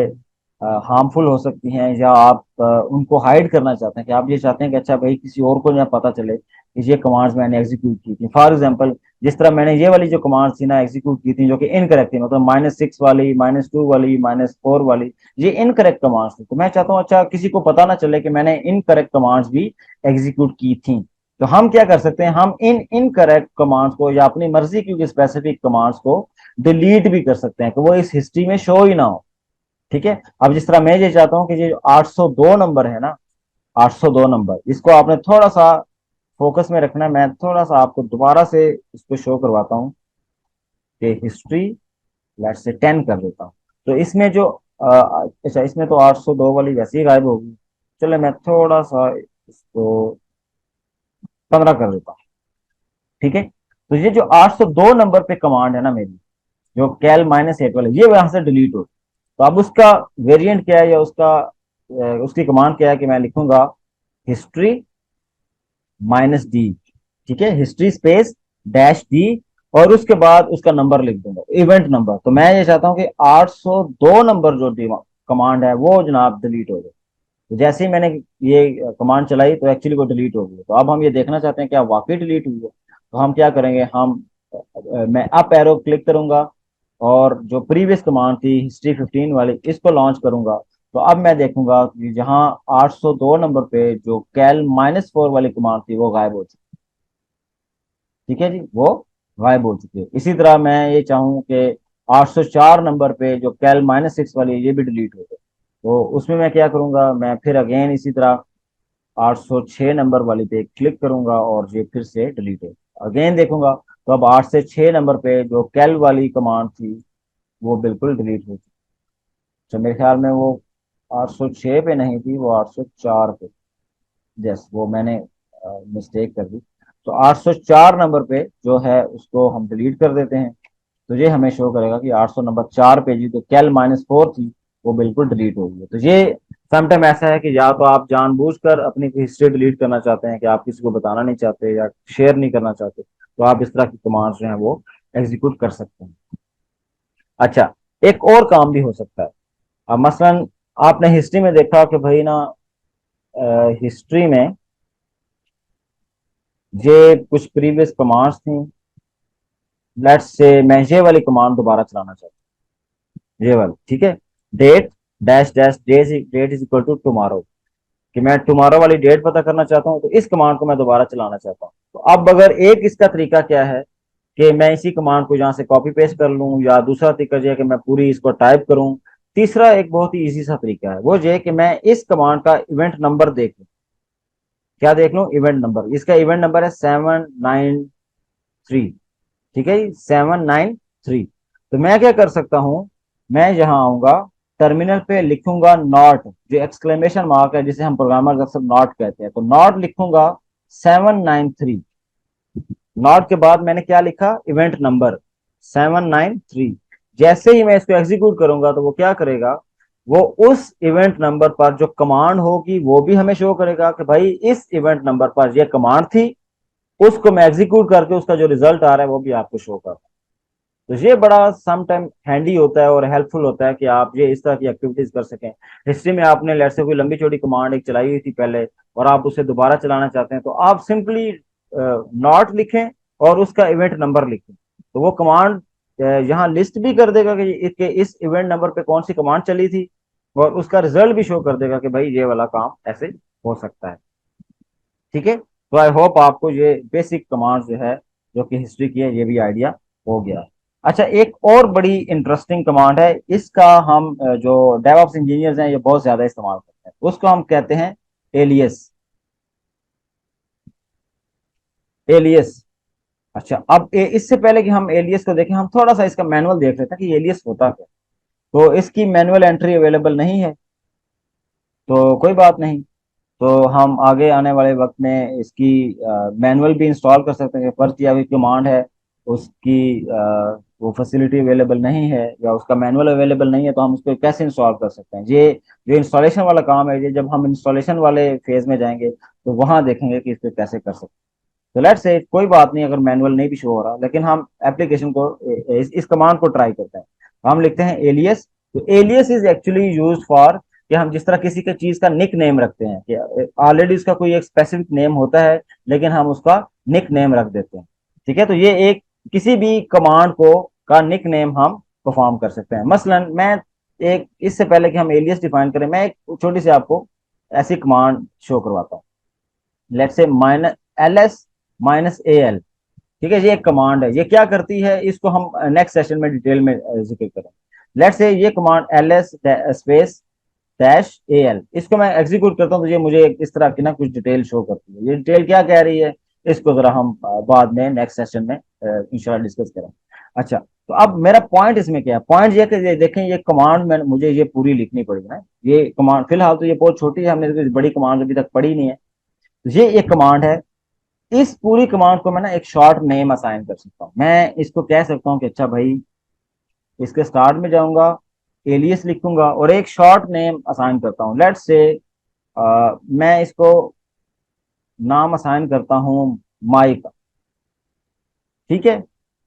हार्मफुल हो सकती हैं, या आप उनको हाइड करना चाहते हैं, कि आप ये चाहते हैं कि अच्छा भाई किसी और को ना पता चले कि ये कमांड्स मैंने एग्जीक्यूट की थी। फॉर एग्जांपल, जिस तरह मैंने ये वाली जो कमांड्स थी ना एग्जीक्यूट की थी, जो कि इनकरेक्ट थी, मतलब -6 वाली, -2 वाली, -4 वाली, ये इनकरेक्ट कमांड्स थी। तो मैं चाहता हूँ अच्छा किसी को पता ना चले कि मैंने इनकरेक्ट कमांड्स भी एग्जीक्यूट की थी। तो हम क्या कर सकते हैं, हम इन इनकरेक्ट कमांड्स को या अपनी मर्जी की स्पेसिफिक कमांड्स को डिलीट भी कर सकते हैं कि वो इस हिस्ट्री में शो ही ना हो। ठीक है, अब जिस तरह मैं ये चाहता हूं कि ये जो 802 नंबर है ना, 802 नंबर, इसको आपने थोड़ा सा फोकस में रखना है। मैं थोड़ा सा आपको दोबारा से इसको शो करवाता हूँ कि हिस्ट्री लेट से 10 कर देता हूँ। तो इसमें जो अच्छा, इसमें तो 802 वाली वैसे ही गायब होगी। चलो मैं थोड़ा सा इसको 15 कर देता हूँ। ठीक है, तो ये जो 802 नंबर पे कमांड है ना मेरी, जो कैल -8 वाले, ये वहां से डिलीट हो। तो अब उसका वेरिएंट क्या है, या उसकी कमांड क्या है कि मैं लिखूंगा हिस्ट्री -D। ठीक है, हिस्ट्री स्पेस -D, और उसके बाद उसका नंबर लिख दूंगा, इवेंट नंबर। तो मैं ये चाहता हूं कि 802 नंबर जो कमांड है वो जनाब डिलीट हो जाए। तो जैसे ही मैंने ये कमांड चलाई तो एक्चुअली वो डिलीट हो गई। तो अब हम ये देखना चाहते हैं क्या वाकई डिलीट हुई है। तो हम क्या करेंगे, मैं अप एरो क्लिक करूंगा, और जो प्रीवियस कमांड थी हिस्ट्री 15 वाली, इसको लॉन्च करूंगा। तो अब मैं देखूंगा कि जहां 802 नंबर पे जो कैल -4 वाली कमांड थी वो गायब हो चुकी। ठीक है जी, वो गायब हो चुकी है। इसी तरह मैं ये चाहूँ कि 804 नंबर पे जो कैल -6 वाली है, ये भी डिलीट हो गई। तो उसमें मैं क्या करूंगा, मैं फिर अगेन इसी तरह 806 नंबर वाली पे क्लिक करूंगा, और ये फिर से डिलीट हो अगेन देखूंगा। तो अब 8 से 6 नंबर पे जो कैल वाली कमांड थी वो बिल्कुल डिलीट हो चुकी। तो मेरे ख्याल में वो 806 पे नहीं थी, वो 804 पे। यस, वो मैंने मिस्टेक कर दी। तो 804 नंबर पे जो है उसको हम डिलीट कर देते हैं। तो ये हमें शो करेगा कि 800 नंबर 4 पे जी जो कैल -4 थी वो बिल्कुल डिलीट हो गई है। तो ये समटाइम ऐसा है कि या तो आप जानबूझकर अपनी हिस्ट्री डिलीट करना चाहते हैं कि आप किसी को बताना नहीं चाहते या शेयर नहीं करना चाहते, तो आप इस तरह की कमांड्स जो हैं वो एग्जीक्यूट कर सकते हैं। अच्छा, एक और काम भी हो सकता है। अब मसलन आपने हिस्ट्री में देखा कि भाई ना, हिस्ट्री में ये कुछ प्रीवियस कमांड्स थी। लेट्स से मैं ये वाली कमांड दोबारा चलाना चाहता हूँ, ये वाली, ठीक है। Date dash dash date is equal to tomorrow, कि मैं टुमारो वाली डेट पता करना चाहता हूँ, तो इस कमांड को मैं दोबारा चलाना चाहता हूँ। तो अब अगर एक इसका तरीका क्या है कि मैं इसी कमांड को यहाँ से कॉपी पेस्ट कर लूँ, या दूसरा तरीका यह है कि मैं पूरी इसको टाइप करूँ। तीसरा एक बहुत ही इजी सा तरीका है, वो ये कि मैं इस कमांड का इवेंट नंबर देख लूँ। क्या देख लूँ? Event number. इसका इवेंट नंबर है 793। ठीक है जी, 793। तो मैं क्या कर सकता हूं, मैं यहां आऊंगा, टर्मिनल पे लिखूंगा नॉट, जो एक्सक्लेमेशन मार्क है जिसे हम प्रोग्रामर अक्सर नॉट कहते हैं, तो नॉट लिखूंगा 793। नॉट के बाद मैंने क्या लिखा? Event number 793। जैसे ही मैं इसको एग्जीक्यूट करूंगा तो वो क्या करेगा, वो उस इवेंट नंबर पर जो कमांड होगी वो भी हमें शो करेगा कि भाई इस इवेंट नंबर पर ये कमांड थी, उसको मैं एग्जीक्यूट करके उसका जो रिजल्ट आ रहा है वो भी आपको शो कर। तो ये बड़ा सम टाइम हैंडी होता है और हेल्पफुल होता है कि आप ये इस तरह की एक्टिविटीज कर सकें। हिस्ट्री में आपने लेट से कोई लंबी चौड़ी कमांड एक चलाई हुई थी पहले, और आप उसे दोबारा चलाना चाहते हैं, तो आप सिंपली नॉट लिखें और उसका इवेंट नंबर लिखें, तो वो कमांड यहाँ लिस्ट भी कर देगा कि इस इवेंट नंबर पे कौन सी कमांड चली थी, और उसका रिजल्ट भी शो कर देगा कि भाई ये वाला काम ऐसे हो सकता है। ठीक है, तो आई होप आपको ये बेसिक कमांड जो है, जो कि हिस्ट्री की है, ये भी आइडिया हो गया। अच्छा, एक और बड़ी इंटरेस्टिंग कमांड है, इसका हम जो डेवऑप्स इंजीनियर्स हैं ये बहुत ज्यादा इस्तेमाल करते हैं, उसको हम कहते हैं एलियस। एलियस। अच्छा, अब इससे पहले कि हम एलियस को देखें, हम थोड़ा सा इसका मैनुअल देख लेते हैं कि एलियस होता क्या। तो इसकी मैनुअल एंट्री अवेलेबल नहीं है, तो कोई बात नहीं। तो हम आगे आने वाले वक्त में इसकी मैनुअल भी इंस्टॉल कर सकते हैं। फर्स्ट या कमांड है, उसकी वो फैसिलिटी अवेलेबल नहीं है या उसका मैनुअल अवेलेबल नहीं है, तो हम उसको कैसे इंस्टॉल कर सकते हैं। ये जो इंस्टॉलेशन वाला काम है, ये जब हम इंस्टॉलेशन वाले फेज में जाएंगे तो वहां देखेंगे कि इसको कैसे कर सकते हैं। तो लेट्स से कोई बात नहीं, अगर मैनुअल नहीं भी शो हो रहा, लेकिन हम एप्लीकेशन को इस कमांड को ट्राई करते हैं। हम लिखते हैं एलियस। तो alias is actually use for कि हम जिस तरह किसी के चीज का निक नेम रखते हैं, कि ऑलरेडी उसका कोई एक स्पेसिफिक नेम होता है, लेकिन हम उसका निक नेम रख देते हैं। ठीक है, तो ये एक किसी भी कमांड को का निक नेम हम परफॉर्म कर सकते हैं। मसलन मैं एक, इससे पहले कि हम एलियस डिफाइन करें, मैं एक छोटी सी आपको ऐसी कमांड शो करवाता हूँ। Let's say minus ls minus al। ठीक है, ये एक कमांड है। ये क्या करती है इसको हम नेक्स्ट सेशन में डिटेल में जिक्र करें। लेट्स से ये command ls space dash al, इसको मैं एग्जीक्यूट करता हूँ तो ये मुझे इस तरह की ना कुछ डिटेल शो करती है। ये डिटेल क्या कह रही है, इसको जरा हम बाद में नेक्स्ट सेशन में इंशाल्लाह डिस्कस करें। अच्छा, तो अब मेरा पॉइंट इसमें क्या है? पॉइंट ये कि ये देखें, ये कमांड में मुझे ये पूरी लिखनी पड़ेगी ना। ये कमांड फिलहाल तो ये बहुत छोटी है, हमने तो बड़ी कमांड अभी तक पढ़ी नहीं है। तो ये एक कमांड है। इस पूरी कमांड को मैं ना एक शॉर्ट नेम असाइन कर सकता हूँ। मैं इसको कह सकता हूँ कि अच्छा भाई, इसके स्टार्ट में जाऊंगा, एलियस लिखूंगा और एक शॉर्ट नेम असाइन करता हूँ। लेट्स से मैं इसको नाम असाइन करता हूँ माइक। ठीक है,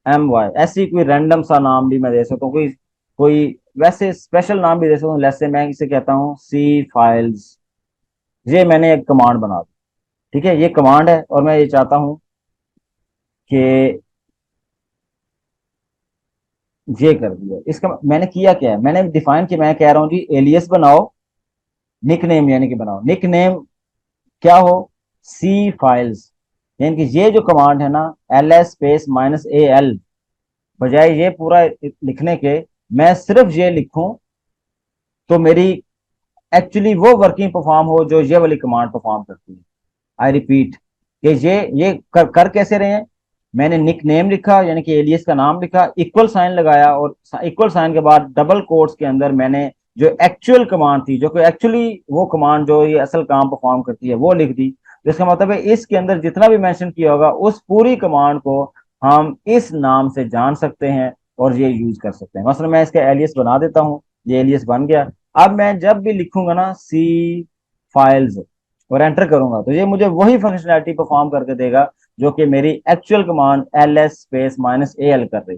my। ऐसी कोई रैंडम सा नाम भी मैं दे सकता हूँ, कोई कोई वैसे स्पेशल नाम भी दे सकता हूँ। लेट्स से मैं इसे कहता हूँ सी फाइल्स। ये मैंने एक कमांड बना दी। ठीक है, ये कमांड है और मैं ये चाहता हूँ कि ये कर दिया। इसका मैंने किया क्या है, मैंने डिफाइन किया, मैं कह रहा हूँ जी एलियस बनाओ, निक नेम यानी कि बनाओ निक नेम क्या हो, सी फाइल्स। यानी कि ये जो कमांड है ना, ls स्पेस माइनस al, बजाय ये पूरा लिखने के मैं सिर्फ ये लिखूं, तो मेरी एक्चुअली वो वर्किंग परफॉर्म हो जो ये वाली कमांड परफॉर्म करती है। आई रिपीट कि ये कर कैसे रहे हैं। मैंने निक नेम लिखा, यानी कि एलियस का नाम लिखा, इक्वल साइन लगाया, और इक्वल साइन के बाद डबल कोट्स के अंदर मैंने जो एक्चुअल कमांड थी, जो कि एक्चुअली वो कमांड जो ये असल काम परफॉर्म करती है, वो लिख दी। तो इसका मतलब है इसके अंदर जितना भी मेंशन किया होगा उस पूरी कमांड को हम इस नाम से जान सकते हैं और ये यूज कर सकते हैं। मसलन मैं इसका एलियस बना देता हूँ, ये एलियस बन गया। अब मैं जब भी लिखूंगा ना सी फाइल्स और एंटर करूंगा तो ये मुझे वही फंक्शनैलिटी परफॉर्म करके देगा जो कि मेरी actual command ls space minus al कर रही।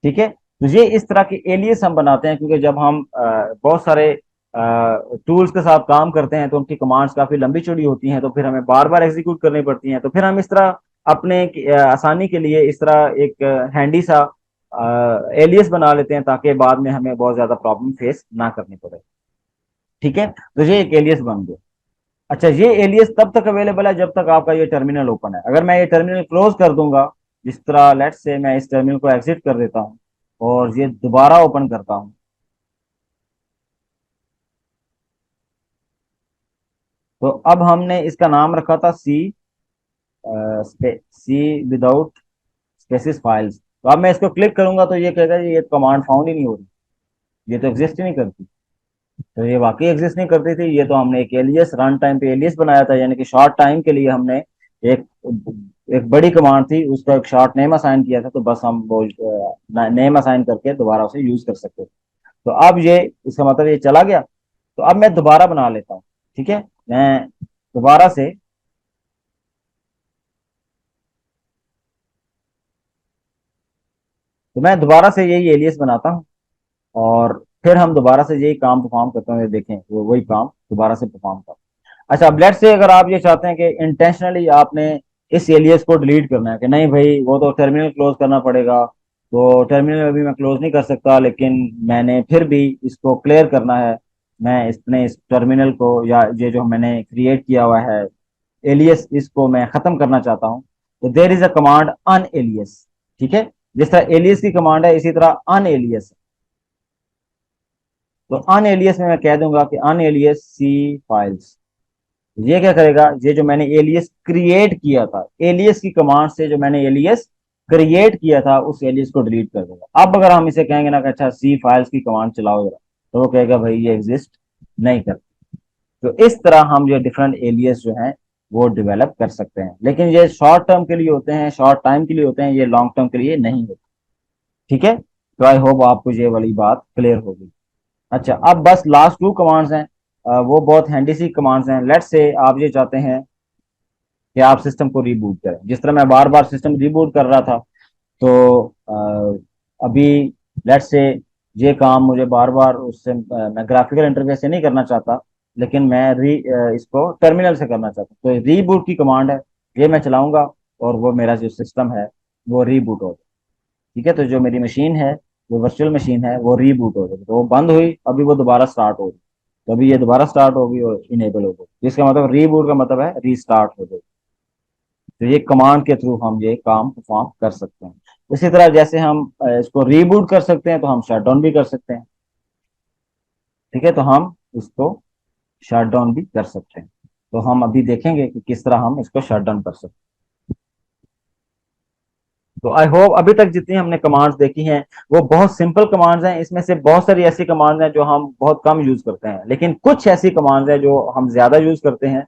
ठीक है, तो ये इस तरह के एलियस हम बनाते हैं क्योंकि जब हम बहुत सारे टूल्स के साथ काम करते हैं तो उनकी कमांड्स काफी लंबी चौड़ी होती हैं, तो फिर हमें बार बार एग्जीक्यूट करनी पड़ती हैं, तो फिर हम इस तरह अपने आसानी के लिए इस तरह एक हैंडी सा एलियस बना लेते हैं ताकि बाद में हमें बहुत ज्यादा प्रॉब्लम फेस ना करनी पड़े। ठीक है, तो ये एक एलियस बन गया। अच्छा, ये एलियस तब तक अवेलेबल है जब तक आपका ये टर्मिनल ओपन है। अगर मैं ये टर्मिनल क्लोज कर दूंगा, जिस तरह लेट्स से मैं इस टर्मिनल को एग्जिट कर देता हूं और ये दोबारा ओपन करता हूं, तो अब हमने इसका नाम रखा था सी विदाउट स्पेसिस फाइल्स। तो अब मैं इसको क्लिक करूंगा तो ये कहेगा ये कमांड फाउंड ही नहीं हो रही, ये तो एग्जिस्ट ही नहीं करती। तो ये वाकई एग्जिस्ट नहीं करती थी, ये तो हमने एक एलियस रन टाइम पे एलियस बनाया था, यानी कि शॉर्ट टाइम के लिए हमने एक एक बड़ी कमांड थी उसका एक शॉर्ट नेम असाइन किया था, तो बस हम वो नेम असाइन करके दोबारा उसे यूज कर सकते थे। तो अब ये इसका मतलब ये चला गया। तो अब मैं दोबारा बना लेता हूँ। ठीक है, मैं दोबारा से तो मैं दोबारा से यही एलियस बनाता हूँ और फिर हम दोबारा से यही काम परफॉर्म करते हुए देखें वो वही काम दोबारा से परफॉर्म कर। अच्छा, अब लेट्स से अगर आप ये चाहते हैं कि इंटेंशनली आपने इस एलियस को डिलीट करना है कि नहीं भाई वो तो टर्मिनल क्लोज करना पड़ेगा, तो टर्मिनल अभी मैं क्लोज नहीं कर सकता, लेकिन मैंने फिर भी इसको क्लियर करना है, मैं इस टर्मिनल को या ये जो मैंने क्रिएट किया हुआ है एलियस इसको मैं खत्म करना चाहता हूँ, तो there is a command unalias. ठीक है, जिस तरह एलियस की कमांड है इसी तरह अन एलियस। तो अन एलियस में मैं कह दूंगा कि अन एलियस सी फाइल्स। ये क्या करेगा, ये जो मैंने एलियस क्रिएट किया था एलियस की कमांड से, जो मैंने एलियस क्रिएट किया था उस एलियस को डिलीट कर देगा। अब अगर हम इसे कहेंगे ना कि अच्छा सी फाइल्स की कमांड चलाओ जरा, तो वो कहेगा भाई ये एग्जिस्ट नहीं कर। तो इस तरह हम ये डिफरेंट एलियस जो हैं वो डेवलप कर सकते हैं, लेकिन ये शॉर्ट टर्म के लिए होते हैं, शॉर्ट टाइम के लिए होते हैं, ये लॉन्ग टर्म के लिए नहीं होते। ठीक है, तो आई होप आपको ये वाली बात क्लियर होगी। अच्छा, अब बस लास्ट टू कमांड्स हैं, वो बहुत हैंडी सी कमांड्स हैं। लेट्स से आप ये चाहते हैं कि आप सिस्टम को रिबूट करें, जिस तरह मैं बार बार सिस्टम रिबूट कर रहा था, तो अभी लेट्स से ये काम मुझे बार बार उससे मैं ग्राफिकल इंटरफेस से नहीं करना चाहता, लेकिन मैं इसको टर्मिनल से करना चाहता हूँ, तो रीबूट की कमांड है, ये मैं चलाऊंगा और वो मेरा जो सिस्टम है वो रीबूट हो जाए। ठीक है, तो जो मेरी मशीन है वो वर्चुअल मशीन है वो रीबूट हो जाएगी, तो वो बंद हुई अभी वो दोबारा स्टार्ट होगी, तो अभी ये दोबारा स्टार्ट होगी और इनेबल हो गई, जिसका मतलब रीबूट का मतलब है रीस्टार्ट हो जाएगी। तो ये कमांड के थ्रू हम ये काम परफॉर्म कर सकते हैं। इसी तरह जैसे हम इसको रीबूट कर सकते हैं तो हम शट डाउन भी कर सकते हैं। ठीक है, तो हम इसको शट डाउन भी कर सकते हैं, तो हम अभी देखेंगे कि किस तरह हम इसको शट डाउन कर सकते हैं। तो आई होप अभी तक जितनी हमने कमांड्स देखी हैं वो बहुत सिंपल कमांड्स हैं, इसमें से बहुत सारी ऐसी कमांड्स हैं जो हम बहुत कम यूज करते हैं, लेकिन कुछ ऐसी कमांड्स हैं जो हम ज्यादा यूज करते हैं।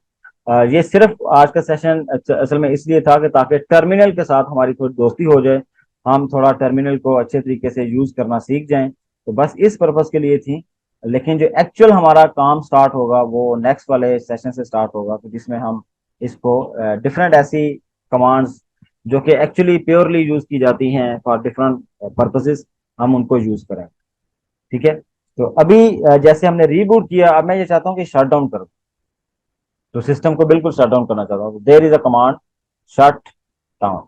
ये सिर्फ आज का सेशन असल में इसलिए था कि ताकि टर्मिनल के साथ हमारी थोड़ी दोस्ती हो जाए, हम थोड़ा टर्मिनल को अच्छे तरीके से यूज करना सीख जाएं, तो बस इस पर्पज के लिए थी। लेकिन जो एक्चुअल हमारा काम स्टार्ट होगा वो नेक्स्ट वाले सेशन से स्टार्ट होगा, तो जिसमें हम इसको डिफरेंट ऐसी कमांड्स जो कि एक्चुअली प्योरली यूज की जाती हैं फॉर डिफरेंट पर्पसेस, हम उनको यूज करें। ठीक है, तो अभी जैसे हमने रीबूट किया, अब मैं ये चाहता हूँ कि शट डाउन करो, तो सिस्टम को बिल्कुल शट डाउन करना चाहता हूँ, there is a command shut down.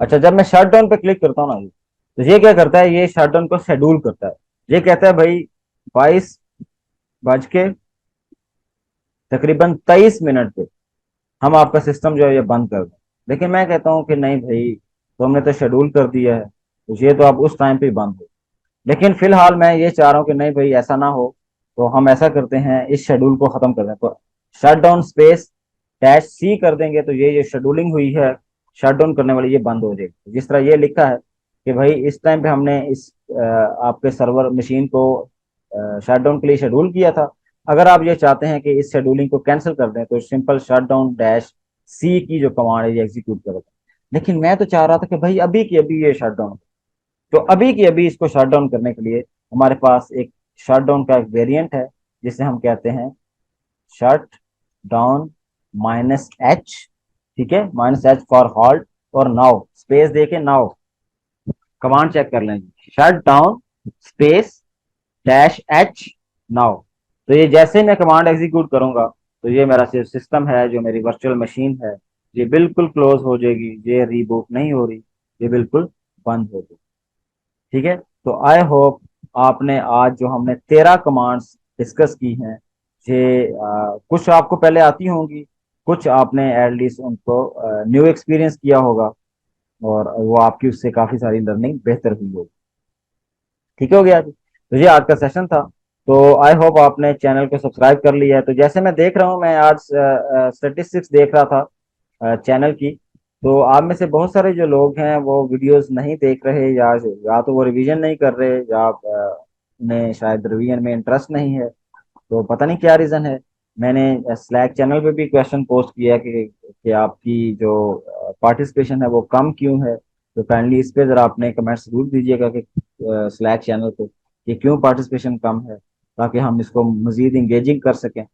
अच्छा, जब मैं शट डाउन पे क्लिक करता हूँ ना, तो ये क्या करता है, ये शट डाउन को शेड्यूल करता है। ये कहता है भाई 22 बज के तकरीबन 23 मिनट पे हम आपका सिस्टम जो है ये बंद कर दें। लेकिन मैं कहता हूँ कि नहीं भाई, तो हमने तो शेड्यूल कर दिया है, तो ये तो आप उस टाइम पे ही बंद हो। लेकिन फिलहाल मैं ये चाह रहा हूँ कि नहीं भाई ऐसा ना हो, तो हम ऐसा करते हैं इस शेड्यूल को खत्म कर दें, तो shut down space dash C कर देंगे, तो ये शेड्यूलिंग हुई है शट डाउन करने वाली ये बंद हो जाएगी। जिस तरह ये लिखा है कि भाई इस टाइम पे हमने इस आपके सर्वर मशीन को शट डाउन के लिए शेड्यूल किया था। अगर आप ये चाहते हैं कि इस शेड्यूलिंग को कैंसिल कर दें, तो simple shut down dash C की जो कमांड है ये एग्जीक्यूट करेगा। लेकिन मैं तो चाह रहा था कि भाई अभी की अभी ये शट डाउन, तो अभी की अभी इसको शट डाउन करने के लिए हमारे पास एक शट डाउन का एक वेरिएंट है, जिसे हम कहते हैं शट डाउन -H। ठीक है, -H फॉर हॉल्ट, और नाउ स्पेस देके नाउ कमांड चेक कर लेंगे, shut down space -H now. तो ये जैसे मैं कमांड एग्जीक्यूट करूंगा तो ये मेरा सिस्टम है, जो मेरी वर्चुअल मशीन है, ये बिल्कुल क्लोज हो जाएगी, ये रीबूट नहीं हो रही, ये बिल्कुल बंद हो जाएगी। ठीक है, तो आई होप आपने आज जो हमने 13 कमांड्स डिस्कस की हैं, ये कुछ आपको पहले आती होंगी, कुछ आपने एटलीस्ट उनको न्यू एक्सपीरियंस किया होगा, और वो आपकी उससे काफी सारी लर्निंग बेहतर हुई होगी। ठीक हो गया जी, तो ये आज का सेशन था। तो आई होप आपने चैनल को सब्सक्राइब कर लिया है। तो जैसे मैं देख रहा हूँ, मैं आज स्टेटिस्टिक्स देख रहा था चैनल की, तो आप में से बहुत सारे जो लोग हैं वो वीडियोस नहीं देख रहे, या तो वो रिवीजन नहीं कर रहे, या उन्हें शायद रिवीजन में इंटरेस्ट नहीं है, तो पता नहीं क्या रीज़न है। मैंने स्लैक चैनल पे भी क्वेश्चन पोस्ट किया कि आपकी जो पार्टिसिपेशन है वो कम क्यों है। तो काइंडली इस पे ज़रा अपने कमेंट्स जरूर दीजिएगा कि स्लैक चैनल पे कि क्यों पार्टिसिपेशन कम है, ताकि हम इसको मज़ीद इंगेजिंग कर सकें।